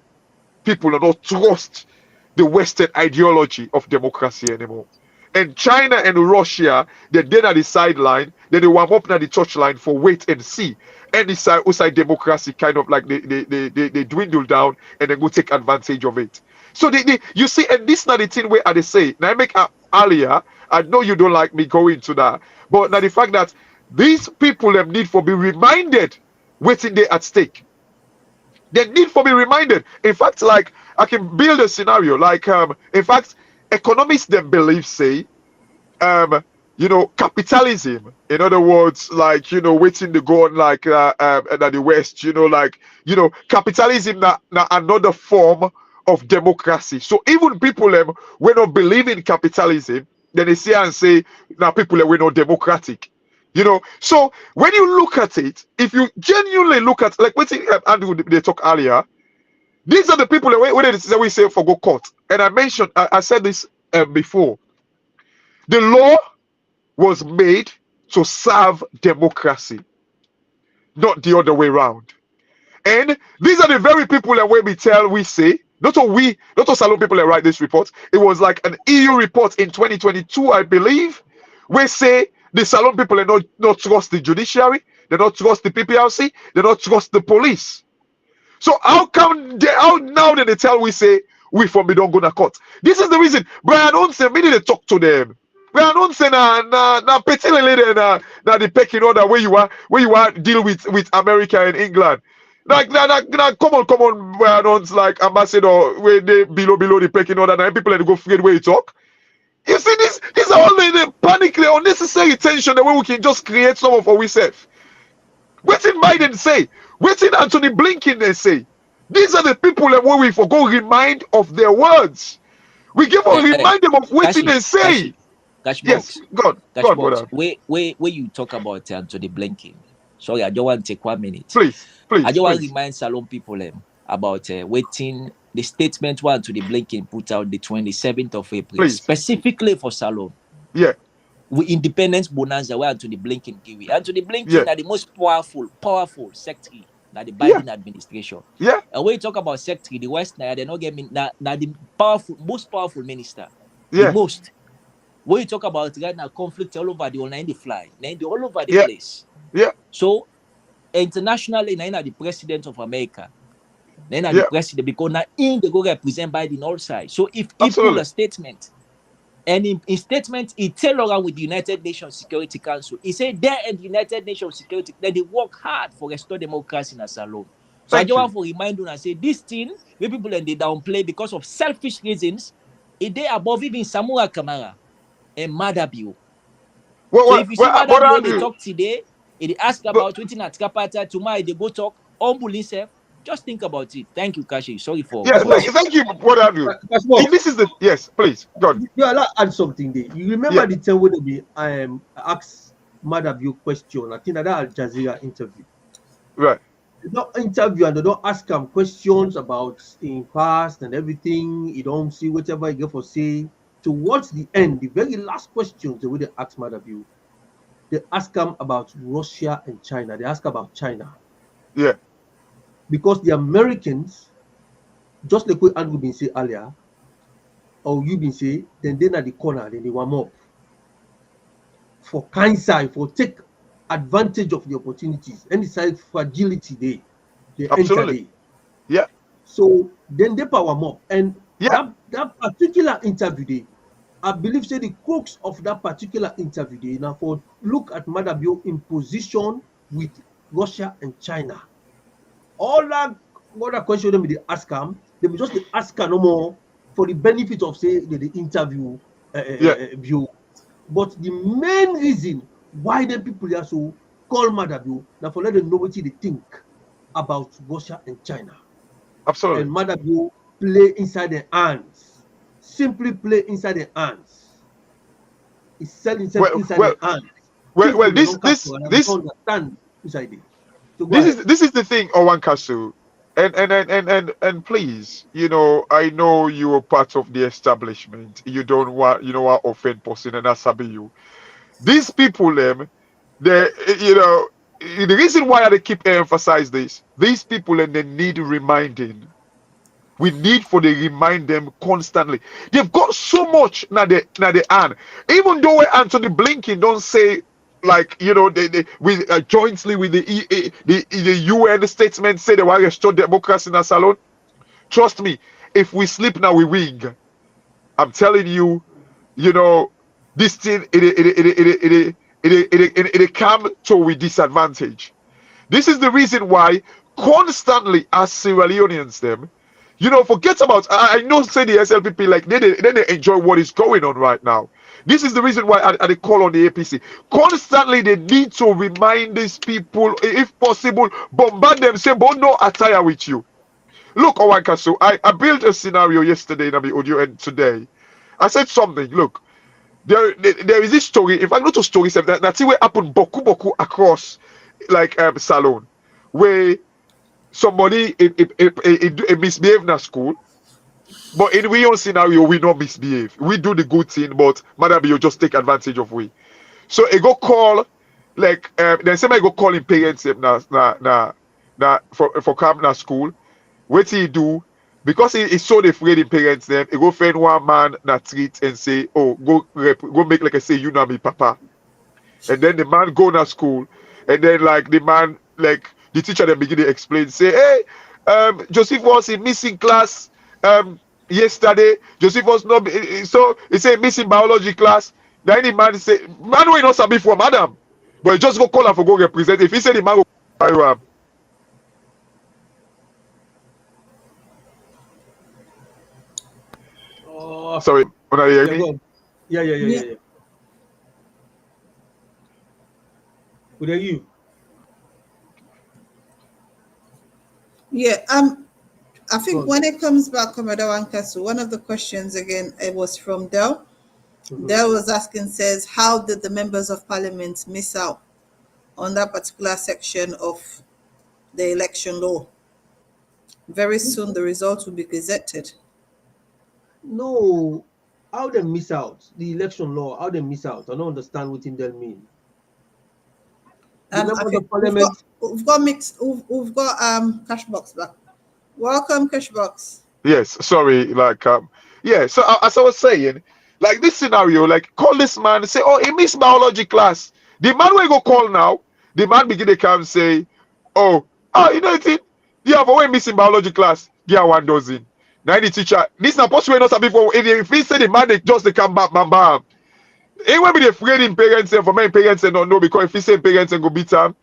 people do not trust the Western ideology of democracy anymore. And China and Russia, they're then at the sideline, then they warm up at the touchline for wait and see. And the side democracy kind of like they dwindle down and then go take advantage of it. So you see, and this not the thing where they say, now I make earlier, I know you don't like me going to that, but now the fact that these people them need for be reminded waiting there at stake. They need for be reminded. In fact, like I can build a scenario. Like in fact, economists them believe say, capitalism. In other words, like waiting to go on like the West. Capitalism na another form of democracy. So even people we not believe in capitalism, then they say and say now people we not democratic. So when you look at it, if you genuinely look at like what Andrew they talk earlier, these are the people that we say for go court. And I mentioned, I said this before. The law was made to serve democracy, not the other way around. And these are the very people that we say, not all Salon people that write this report. It was like an EU report in 2022, I believe, where say the Salon people are not trust the judiciary, they don't trust the PPRC, they don't trust the police. So how now they tell we say we from we don't go to court? This is the reason. Brian Onsen, we need to talk to them. Brian Onsen na petty lady na the pecking order where you are deal with America and England. Like, come on, where don't like ambassador where they below the pecking order and people let go afraid where you talk. You see, these are all the panic, the unnecessary tension the way we can just create some of ourselves. What did Biden say? What did Anthony Blinken they say? These are the people that when we forgo remind of their words. We give or remind them of what they say. Yes, God, Cashbox. brother. Where you talk about Anthony Blinken. Sorry, I don't want to take 1 minute. Please. I just want to remind Salon people about waiting the statement one to the Blinken put out the 27th of April, specifically for Salon. Yeah. We independence bonanza where Anthony Blinken give it. Anthony Blinken are the most powerful secretary now the Biden administration. Yeah. And when you talk about secretary, the West now they not get me now the most powerful minister. Yeah. The most. When you talk about right now conflict all over the online the fly, all over the place. Yeah. So internationally, now the president of America, now the president because now in the go represent Biden all sides. So if he pull a statement. And in statement, he tell around with the United Nations Security Council. He said there in the United Nations Security that they work hard for restore democracy in Salon. So I just want to remind you and say this thing, where people and they downplay because of selfish reasons, it they above even Samura Kamara and Madabio. So if you see Madabio, they talk today, they ask about waiting at Tripartite, tomorrow they go talk, humble himself. Just think about it. Thank you, Kashi. Sorry for. Yeah, thank you. What have you? This is the please, God. You allow add something there. You remember the time when they asked Madabio question? I think that Al Jazeera interview. Right. They don't interview and they don't ask him questions about in past and everything. You don't see whatever you get for say. Towards the end, the very last questions the way they ask Madabio, they ask him about Russia and China. They ask about China. Yeah. Because the Americans, just like what Andrew been say earlier, or you been say, then they're at the corner, then they warm up. For kind side, for take advantage of the opportunities, any side fragility they enter there. Yeah. So then they power up. And that particular interview day, I believe say the crux of that particular interview day now for look at Madabio in position with Russia and China. All that other question them they ask them, they will just ask no more for the benefit of say the interview view. But the main reason why the people are so call Madabio now for let them know what they think about Russia and China. Absolutely. And Madabio play inside their hands. Simply play inside their hands. He sell himself inside their hands. Well, this understand inside it. So this is the thing, Owankasu. And please, I know you are part of the establishment. You don't want, offend person and asabi you. These people, the reason why I keep emphasize this, these people and they need reminding. We need for they remind them constantly. They've got so much now they hand. Even though Anthony Blinken don't say like they with jointly with the UN statement say they want to restore democracy in a salon. Trust me, if we sleep now we wing. I'm telling you, this thing it come to with disadvantage. This is the reason why constantly as Sierra Leoneans them. Forget about. I know. Say the SLPP like they enjoy what is going on right now. This is the reason why I call on the APC. Constantly, they need to remind these people, if possible, bombard them. Say, "But no attire with you." Look, Owankasu, I built a scenario yesterday in the audio and today. I said something. Look, there is this story. In fact, not a story. That's what happened boku across like Salon, where somebody it misbehaved in school, but in we own scenario we not misbehave. We do the good thing, but Madabio just take advantage of we. So it go call like then somebody go call him parents na for come na school. What he do because he so afraid in parents them. He go find one man na treat and say, oh go make like I say you know me papa, and then the man go na school, and then like the man like. The teacher then begin to explain, say, hey, Joseph was in missing class yesterday. Joseph was not, so he said missing biology class. Then any man say, man will not sabi for madam. But he just go call her for go represent. If he said the man will Sorry, when I hear Yeah, me? go on. Yeah. Good are you? Yeah, I Go think on. when it comes back, Commodore Wankasu, one of the questions again, it was from Dell. Mhm. Dell was asking, says, how did the members of parliament miss out on that particular section of the election law? Very soon the results will be gazetted. No, how they miss out the election law? How they miss out? I don't understand what in them mean. The I members think of parliament. we've got mixed we've got Cashbox back. Welcome, Cashbox. Yes, sorry, like yeah, so as I was saying, like this scenario, like call this man and say, oh, he missed biology class. The man will go call now, the man begin to come say, you know it, yeah, but when missing biology class, yeah, 1 dozen. Now the teacher, this not possible not before if he say the man they just they come back, bam bam. It will be the afraid in parents and for many parents and don't know because if he say parents and go beat him.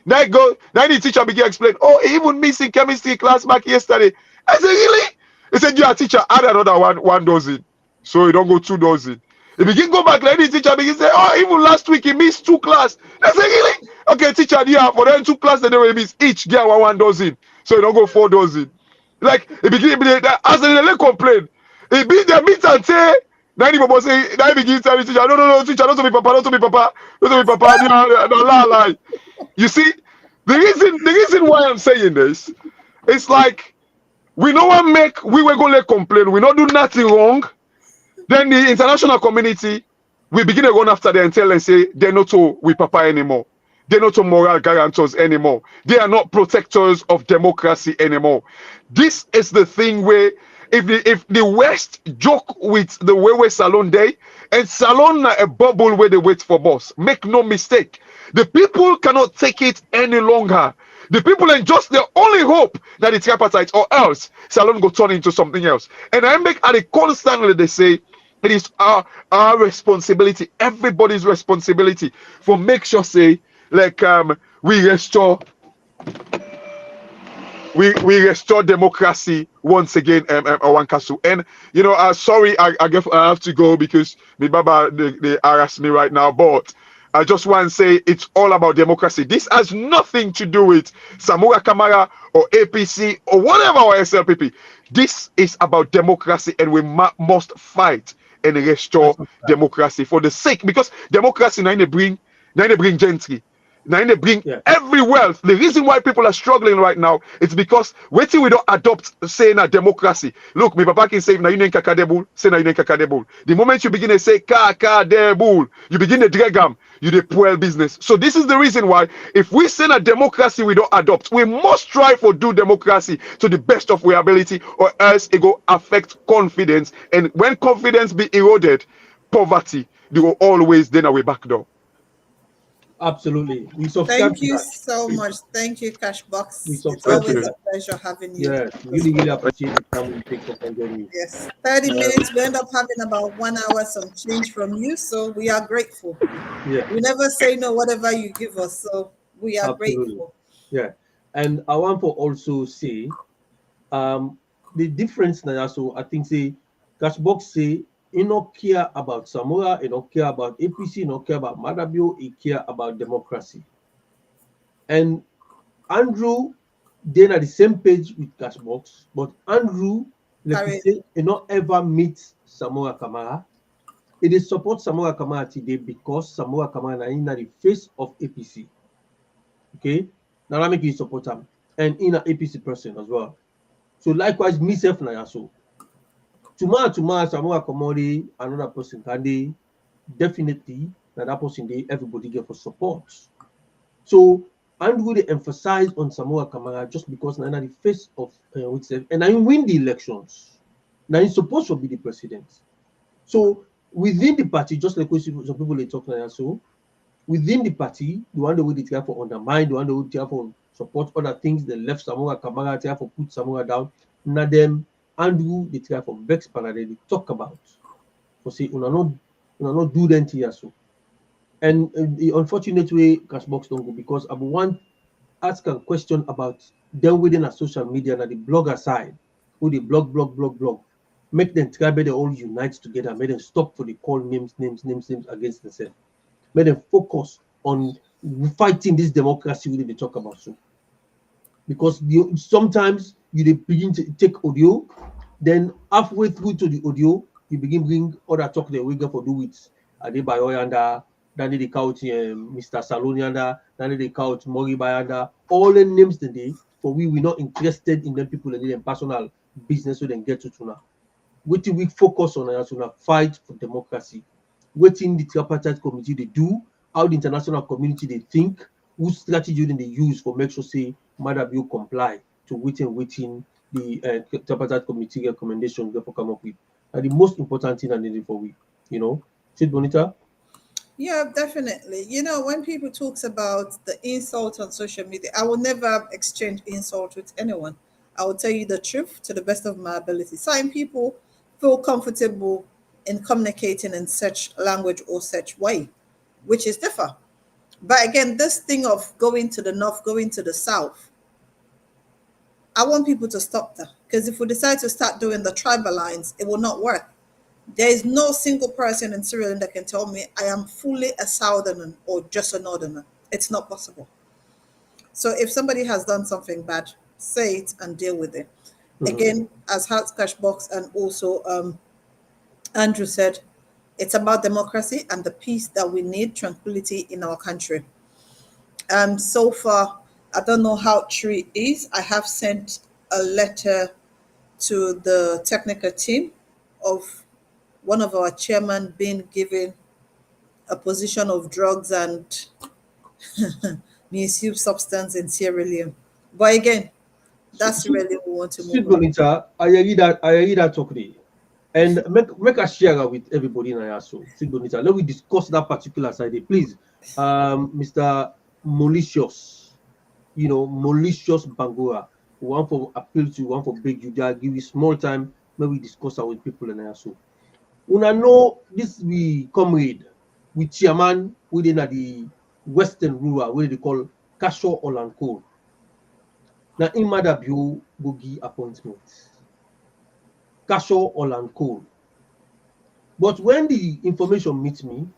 Now the teacher begin explain. Oh, he even missing chemistry class back yesterday. I said, really? He said, yeah, teacher, add another 1 dozen. So he don't go 2 dozen. He begin go back, like the teacher begin say, oh, even last week he missed 2 class. I said, really? Okay, teacher, yeah, for them 2 class they will miss each get 1 dozen. So he don't go 4 dozen. Like he begin as they complain. He be there meet and say, now the bobo say, now he begin tell the teacher, no, teacher, don't to be papa, don't to be papa, don't to be papa, no, lie. You see, the reason why I'm saying this, it's like we no one make we were gonna complain, we not do nothing wrong. Then the international community we begin to run after them and tell them say they're not to we papa anymore. They're not moral guarantors anymore. They are not protectors of democracy anymore. This is the thing where if the West joke with the way Salon Day and Salon na a bubble where they wait for boss. Make no mistake. The people cannot take it any longer. The people and just the only hope that it's tripartite or else Salon go turn into something else. And I make at it constantly they say it is our responsibility, everybody's responsibility for make sure say like we restore we restore democracy once again, Wankasu. And you know, sorry, I guess I have to go because the Baba they harass me right now, but I just want to say it's all about democracy. This has nothing to do with Samura Kamara or APC or whatever or SLPP. This is about democracy, and we must fight and restore democracy for the sake, because democracy now they bring gentry. Now they bring Yeah. every wealth. The reason why people are struggling right now is because waiting we don't adopt saying a democracy. Look, my papa can say now you name kakadebul, say now you name kakadebul. The moment you begin to say kakadebul, you begin to drag them, you the poor business. So this is the reason why if we say a democracy we don't adopt, we must try for do democracy to the best of our ability, or else it will affect confidence. And when confidence be eroded, poverty, they will always then away back door. Absolutely. We subscribe Thank to you that. so much. Thank you, We Cashbox. It's subscribe Thank to always you. a that. pleasure having you. Yeah, really, really appreciate the time we take for content you. Yes, 30 Um, minutes. We end up having about 1 hour some change from you. So we are grateful. yeah, We never say no, whatever you give us. So we are absolutely. grateful. Yeah. And I want to also say the difference now, so I think say Cashbox say he not care about Samura, he not care about APC, he not care about Madabio, he care about democracy. And Andrew then at the same page with Cashbox, but Andrew, like you Carry. say, he not ever meet Samura Kamara. It is support Samura Kamara today because Samura Kamara is in the face of APC. Okay, now that make you support him and in an APC person as well. So likewise, myself na so. Tomorrow, Samura Kamara, another person can they definitely that person they everybody get for support. So Andrew they emphasize on Samura Kamara just because now the face of and I win the elections. Now he's supposed to be the president. So within the party, just like some people they talk now, so within the party, the one that would try for undermine, the one that would try for support other things, they left Samura Kamara, try for put Samura down. Now them Andrew they try for vex Panade, they talk about. For say una not do them here so. And the unfortunate way Cashbox don't go because I want ask a question about them within a social media na the blogger side, who the blog. Make them try, make them all unite together, make them stop for the call names against themselves. Make them focus on fighting this democracy we they talk about so. Because sometimes you begin to take audio, then halfway through to the audio, you begin bring other talk the we go for do it. Adebayo yanda, then they count Mr. Saloni yanda, then they count Mori Bayanda, all the names today for we're not interested in them people and them personal business so they get to now. Waiting we focus on as on a fight for democracy. Waiting the tripartite committee they do, how the international community they think, whose strategy they use for make sure say Madabiu comply to waiting the tripartite committee recommendation they come up with. And the most important thing I needed for we, you know. Sid Bonita? Yeah, definitely. You know, when people talks about the insult on social media, I will never exchange insult with anyone. I will tell you the truth to the best of my ability. Some people feel comfortable in communicating in such language or such way, which is different. But again, this thing of going to the north, going to the south, I want people to stop that. Because if we decide to start doing the tribal lines, it will not work. There is no single person in Sierra Leone that can tell me I am fully a southerner or just a northerner. It's not possible. So if somebody has done something bad, say it and deal with it. Again, as Hearts Cash Box and also Andrew said, it's about democracy and the peace that we need, tranquility in our country. So far, I don't know how true it is. I have sent a letter to the technical team of one of our chairmen being given a position of drugs and misuse substance in Sierra Leone. But again, that's So, really we want to Sid move on. Bonita, I hear that talk there. And make us share with everybody in Ayaso. Sid Bonita, let we discuss that particular side there. Please, Mr. Malicious, malicious Bangura. One for appeal to, one for beg you there, give you small time, maybe discuss that with people in Ayaso. Una know this we comrade with chairman within the Western Rural, where they call Kasho Olanko. Now in Madabio Bogi appointment. Kasho Olanko. But when the information meets me,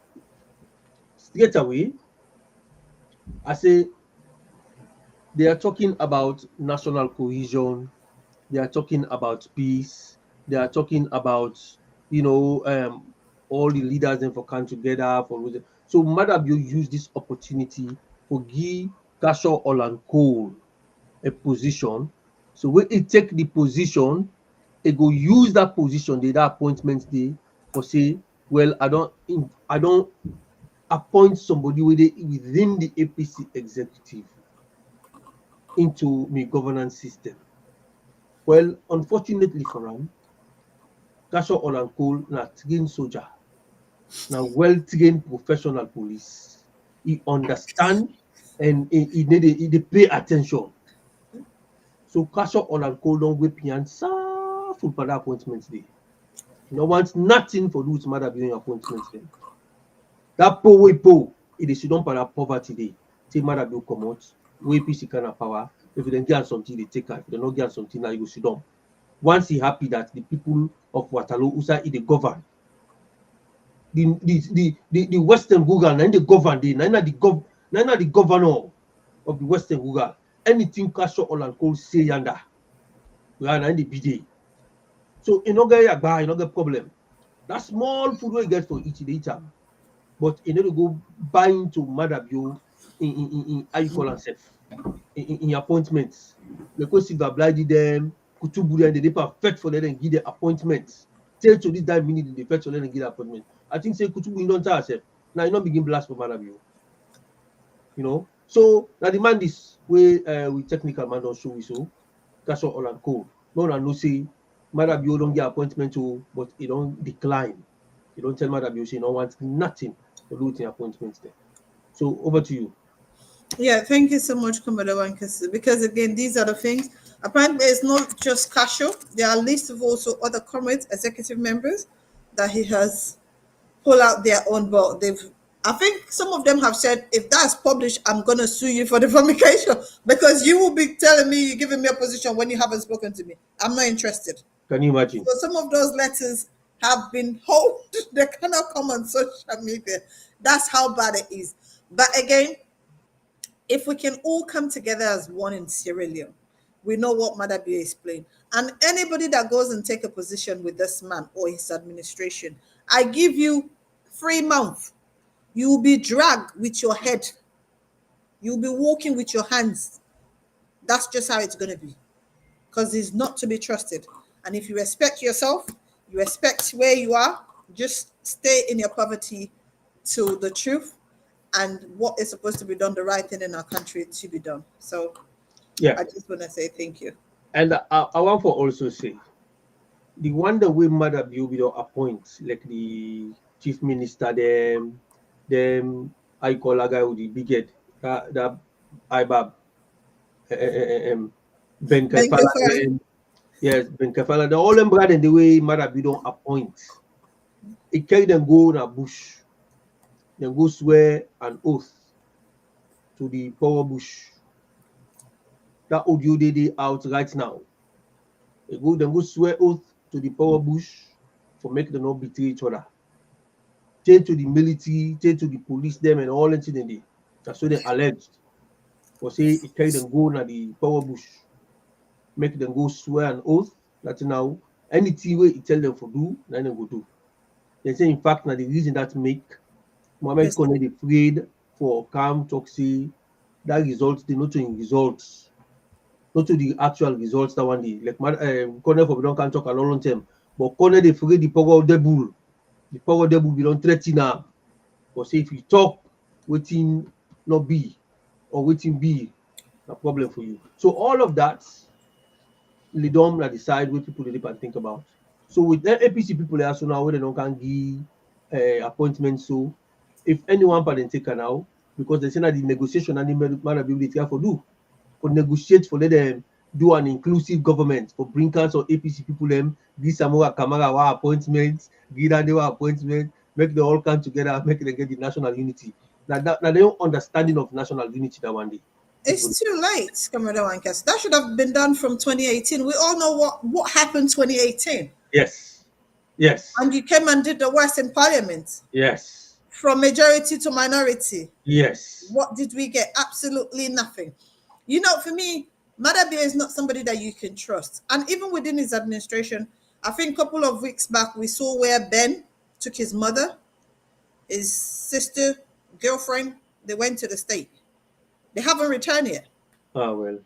straight away, I say they are talking about national cohesion, they are talking about peace, they are talking about, all the leaders then for come together. So Madabio used this opportunity for give Kasho Olanko a position. So when it take the position, it go use that position, that appointment day for say, well, I don't appoint somebody within the APC executive into my governance system. Well, unfortunately for him, Kasho Olankol na trained soldier, now well-trained professional police. He understand and he pay attention. So Kasho Olankol don't whip and full for that appointment day. No wants nothing for do with matter being appointment then. That it is don't para poverty day. Take matter be come out. We PC kind of power. If they get something, they take her. If they don't get something, now you go sit down. Once he happy that the people of Waterloo Usa they govern. The Western Google, and the govern the governor of the Western Google. Anything Kasho Olankol say yanda. We are in the BD. So you don't get problem. That small food we get for each day, but you need to go buy into Madabio in how you call yourself in appointments. Because if oblige them, Kutuburi and they perfect for them and give their appointments. Tell to this time minute they fetch for them and give their appointment. I think say Kutuburi don't tell herself. Now you not begin blast for Madabio. So now the man this way with technical man don't show we so. That's all and code. No one no say Madabio don't get appointment to, but he don't decline. You don't tell Madabio say no wants nothing to do with the appointments there. So over to you. Yeah, thank you so much, Komodo Wankasi. Because again, these are the things. Apparently, it's not just Casio. There are lists of also other comrades, executive members, that he has pulled out their own. But I think some of them have said, if that's published, I'm gonna sue you for defamation because you will be telling me you're giving me a position when you haven't spoken to me. I'm not interested. Can you imagine? So some of those letters have been hold. They cannot come on social media. That's how bad it is. But again, if we can all come together as one in Sierra Leone, we know what Madabia is playing. And anybody that goes and take a position with this man or his administration, I give you 3 months. You will be dragged with your head. You'll be walking with your hands. That's just how it's going to be. Because he's not to be trusted. And if you respect yourself, you respect where you are, just stay in your poverty to the truth and what is supposed to be done, the right thing in our country to be done. So Yeah. I just want to say thank you. And I want to also say, the one that we mother be don't appoint, like the chief minister, them I call a guy with the big head, that IBAB, Ben Ben Kaifala, Gaffer, yes, Ben Kaifala, the all them brother the way mother be don't appoint. It carry them go in a bush, then go swear an oath to the power bush. That audio they out right now. They go swear oath to the power bush for make them not betray each other. Change to the military, change to the police, them and all that thing they. That's what they alleged. For say it carry them go na the power bush, make them go swear an oath that now anything where it tell them for do, then they go do. They say in fact now the reason that make Mohammed yes, Kone afraid for calm talk say that results they not to in results. Not to the actual results that one day. Like Kone for we don't can talk a long term. But Kone they afraid the power of the bull. The power of the bull we don't threaten now. But say if you talk waiting not be or waiting be a problem for you. So all of that lead on to decide what people live and think about. So with the APC people there so now where they don't can give appointments. So if anyone can take her now, because they say that the negotiation and the man be able for do for negotiate for let them do an inclusive government for bring council APC people them give Samura Kamara our appointments, give Dandewa appointment, make them all come together, make them get the national unity. Now they don't understanding of national unity that one day. People. it's too late, Comrade Wankas. That should have been done from 2018. We all know what happened 2018. Yes. Yes. And you came and did the worst in parliament. Yes. From majority to minority. Yes. What did we get? Absolutely nothing. You know, for me, Madabia is not somebody that you can trust. And even within his administration, I think a couple of weeks back, we saw where Ben took his mother, his sister, girlfriend, they went to the state. They haven't returned yet. Ah, well.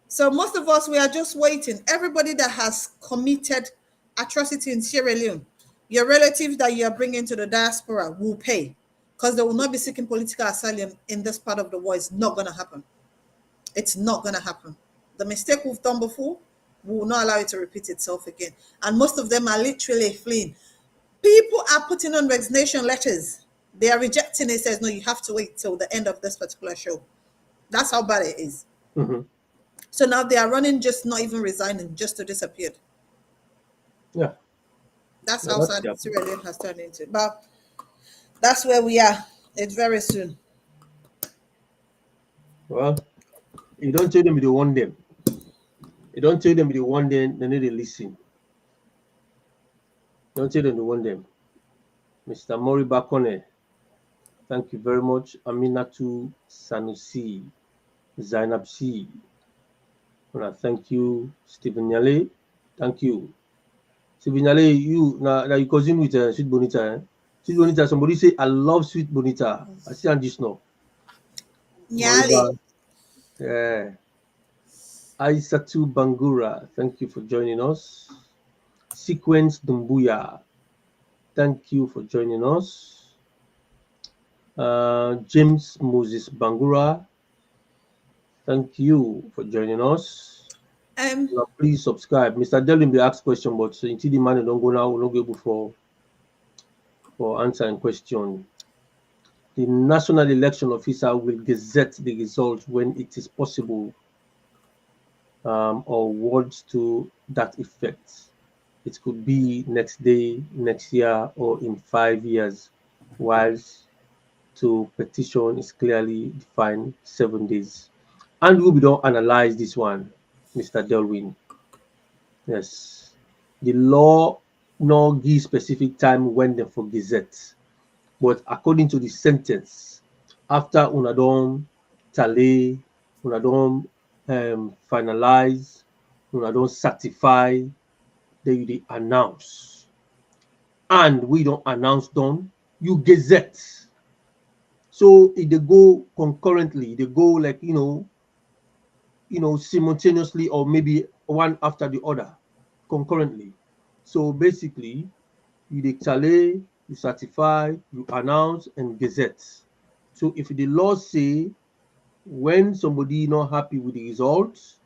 So most of us, we are just waiting. Everybody that has committed atrocity in Sierra Leone, your relatives that you are bringing to the diaspora will pay because they will not be seeking political asylum in this part of the world. It's not going to happen. It's not going to happen. The mistake we've done before, we will not allow it to repeat itself again. And most of them are literally fleeing. People are putting on resignation letters. They are rejecting it. Says, no, you have to wait till the end of this particular show. That's how bad it is. Mm-hmm. So now they are running, just not even resigning, just to disappear. Yeah. That's how Sierra Leone has turned into. But that's where we are. It's very soon. Well, you don't tell them you want them. You don't tell them you want them, they need to listen. Don't tell them you want them. Mr. Mori Bakone, thank you very much. Aminatu Sanusi, Zainab C. Thank you, Stephen Yale. Thank you. Stephen Yale, you now you cousin with Sweet Bonita. Eh? Sweet Bonita, somebody say I love Sweet Bonita. I see and just know. Nyali. Yeah. Aisatu Bangura, thank you for joining us. Sequence Dumbuya, thank you for joining us. James Moses Bangura, thank you for joining us. Please subscribe. Mr. Delvin will ask question, but so until the man don't go now, we'll not be able for answering question. The National Election Officer will gazette the result when it is possible, or words to that effect. It could be next day, next year, or in 5 years, whilst to petition is clearly defined 7 days. And we don't analyze this one, Mr. Delwin. Yes. The law no give specific time when they for gazette, but according to the sentence, after una don tally, una don finalize, una don certify, then you dey announce. And we don't announce done, you gazette. So if they go concurrently, they go like simultaneously, or maybe one after the other, concurrently. So basically, you declare, you certify, you announce, and gazette. So if the law say when somebody not happy with the results,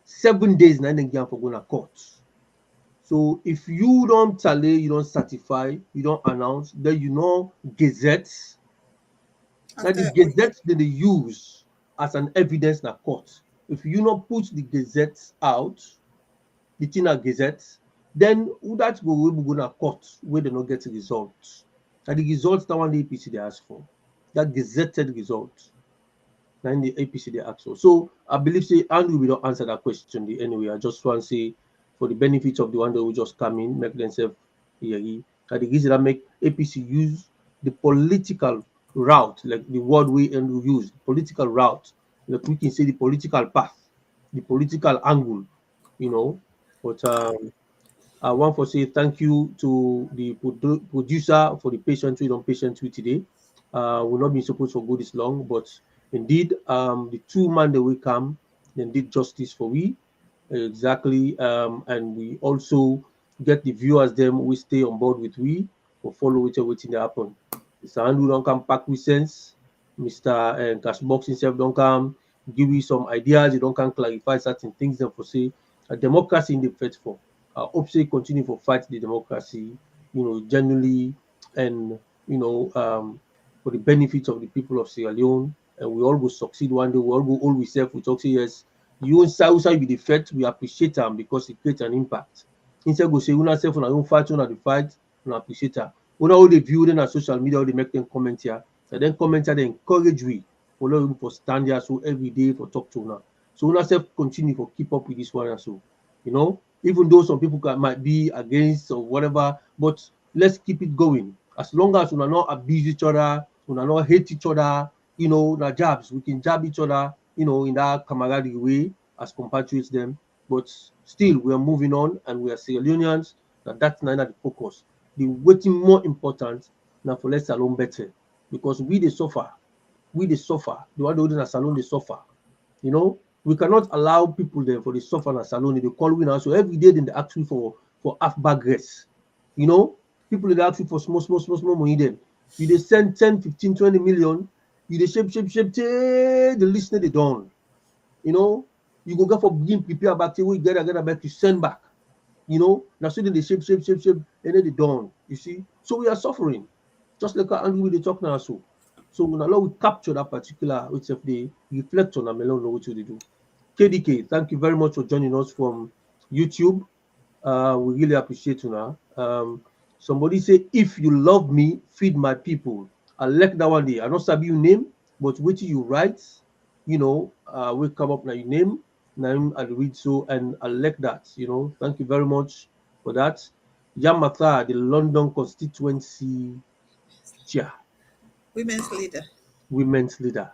7 days na dem give am for go na court. So if you don't tally, you don't certify, you don't announce, then you know gazette. Now the gazette that they use as an evidence na court. If you not put the gazette out, the thing na gazette, then who that go we go na court where they not get results. And the results that one the APC they ask for, that gazetted result. Now in the APC they ask for. So I believe say Andrew will not answer that question anyway. I just want to say for the benefit of the one that will just come in, make themselves here. The reason that make APC use the political route, like the word we Andrew use, political route, like we can say the political path, the political angle, But I want to say thank you to the producer for the patience we don't patient with today. We'll not be supposed to go this long, but indeed, the 2 man that we come, they did justice for we exactly, and we also get the viewers them we stay on board with we or follow whatever they happen. Mr. Andrew don't come back with sense. Mr. Cashbox himself don't come give you some ideas. He don't come clarify certain things. Then for say a democracy in the fight for. I hope say continue for fight the democracy, genuinely, and for the benefit of the people of Sierra Leone, and we all will succeed one day. We all go all we self. We talk say yes. You inside be the fight. We appreciate them because it creates an impact. Instead go say una self on our own fight, una the fight, una appreciate them. Una all they view them on social media, all they make them comment here. And then comment here, they encourage we for stand here so every day for talk to una. So una self continue for keep up with this one and so. Even though some people might be against or whatever, but let's keep it going. As long as we are not abuse each other, we are not hate each other, na jabs, we can jab each other, in that camaraderie way as compatriots them. But still, we are moving on and we are Sierra Leoneans. That's not the focus. The waiting more important now for let's alone better because we they suffer. The one holding a salon they suffer. We cannot allow people there for the suffer and salon. They call winner. So every day they ask me for half bag rest. People they ask you for small money then. You they send 10, 15, 20 million. You they shape, the listener they done. You go go for begin prepare back to we get back to send back. Now so they shape, and then they done. You see, so we are suffering. Just like Andrew they talk now so. So now we capture that particular which if they reflect on them alone know what they do. KDK, thank you very much for joining us from YouTube. We really appreciate you now. Somebody say, if you love me, feed my people. I like that one day. I don't sabi your name, but what you write, we come up now your name I read so, and I like that. Thank you very much for that. Yamata, the London constituency chair. Women's leader.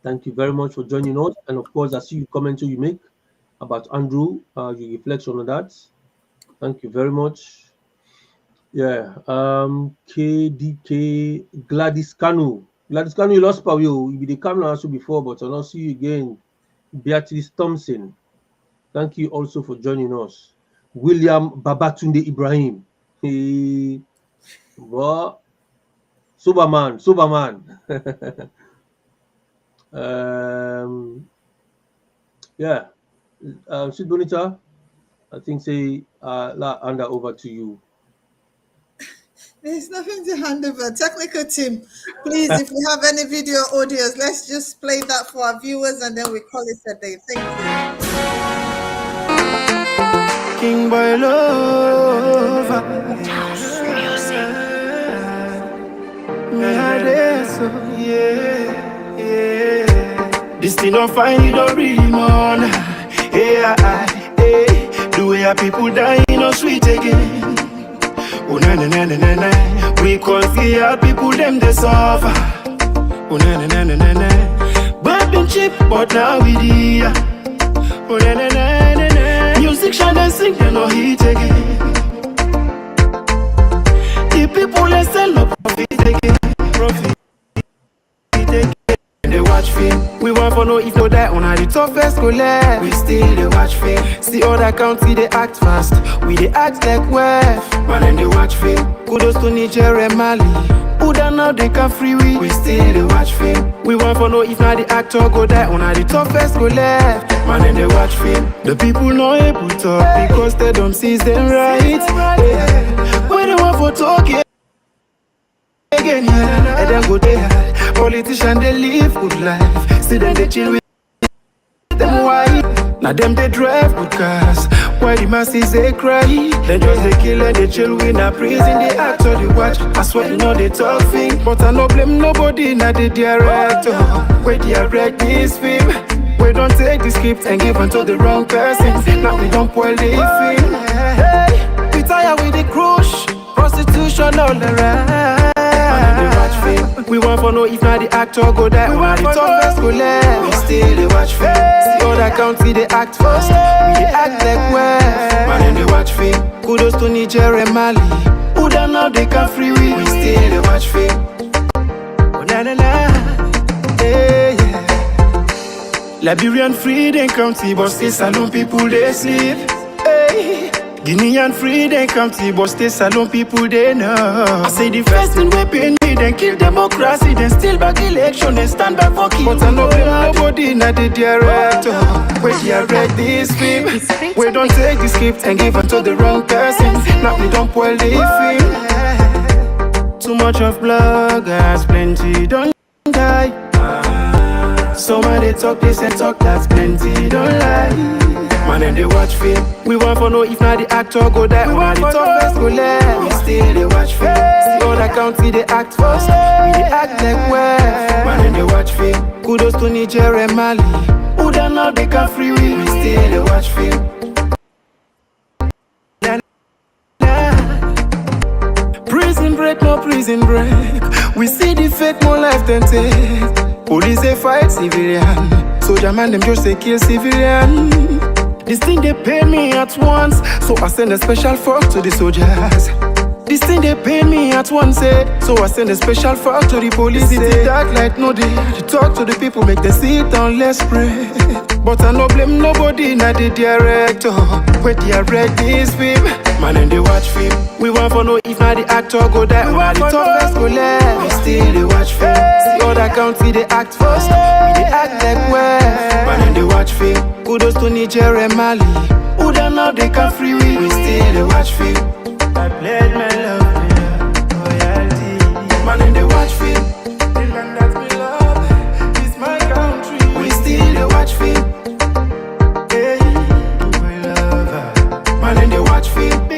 Thank you very much for joining us. And of course, I see you comment you make about Andrew, your reflection on that. Thank you very much. Yeah. KDK Gladys Kanu. Gladys Kanu, you lost power. You be the camera also before, but I'll not see you again. Beatrice Thompson. Thank you also for joining us. William Babatunde Ibrahim. Superman. Yeah. Sid Bonita, I think say hand that over to you. There's nothing to hand over. Technical team, please, if you have any video audios, let's just play that for our viewers and then we call it a day. Thank you. King Boy Love. This thing don't find you don't really want. Hey, do where people die, no sweet again. Oh na na na na na na. We call fear people them they suffer. Oh na na na na na na. But been cheap, but now we here. Oh na na na na na. Music shine and sing, they no hit again. The people they sell no profit again. Profit again. They watch film. We want for know if no die on the toughest go left. We still they watch film. See other county they act fast. We they act like wef. Man and they watch film. Kudos to Niger and Mali. Who done now they can free we still they watch film. We want for know if not the actor go die on the toughest go left. Man and they watch film. The people no able to talk because they don't see them right. Yeah. When they want for talking again, yeah. And then go there. Politicians they live good life. See them they chill with them white. Now them they drive good cars. Why the masses they cry? They just they kill and they chill with a prison. They act or they watch. I swear you know they talk thing. But I no blame nobody. Now the director. Where direct this film. We don't take the script and give it to the wrong person. Now we don't spoil the film. Hey, we tired with the crush. Prostitution all around. We want for know if not the actor go die. We want the toughest go left. We still they watch film. See other county they act fast. We they act like wef. Man and they watch film. Kudos to Niger and Mali. Who done now they can free we still they watch film. Oh na na na. Hey, yeah. Liberian Freedom County, but still saloon people they sleep. Hey. Guinean Freedom County, but still saloon people they know. I say the first thing we pay me, then kill democracy, then still back election, then stand back for kill. But I know nobody not the director. We direct this film. We don't take the script and give it to the wrong person. Now we don't spoil the film. Too much of bloggers, plenty don't die. Some of they talk this and talk that's plenty don't lie. Man and they watch film. We want for know if not the actor go die. We want the toughest go left. We still they watch film. See other county they act fast. We they act like wef. Man and they watch film. Kudos to Niger and Mali. Who done now they can free we still they watch film. Prison break, no prison break. We see the fake more life than take. Police they fight civilian. Soldier man them just they kill civilian. This thing they pay me at once, so I send a special fuck to the soldiers. This thing they pay me at once, so I send a special fuck to the police. It's dark light no day. To talk to the people, make them sit down, let's pray. But I no blame nobody, not the director. We direct this film. Man and they watch film. We want for know if not the actor go die. We want the toughest go left. We still they watch film. See other county they act fast. We they act like wef. Man and they watch film. Kudos to Niger and Mali. Who done now they can free we still they watch film. I pledge my love to your loyalty. Man and they watch film. The land that we love is my country. We still they watch film. Hey, we love her. Man and they watch film.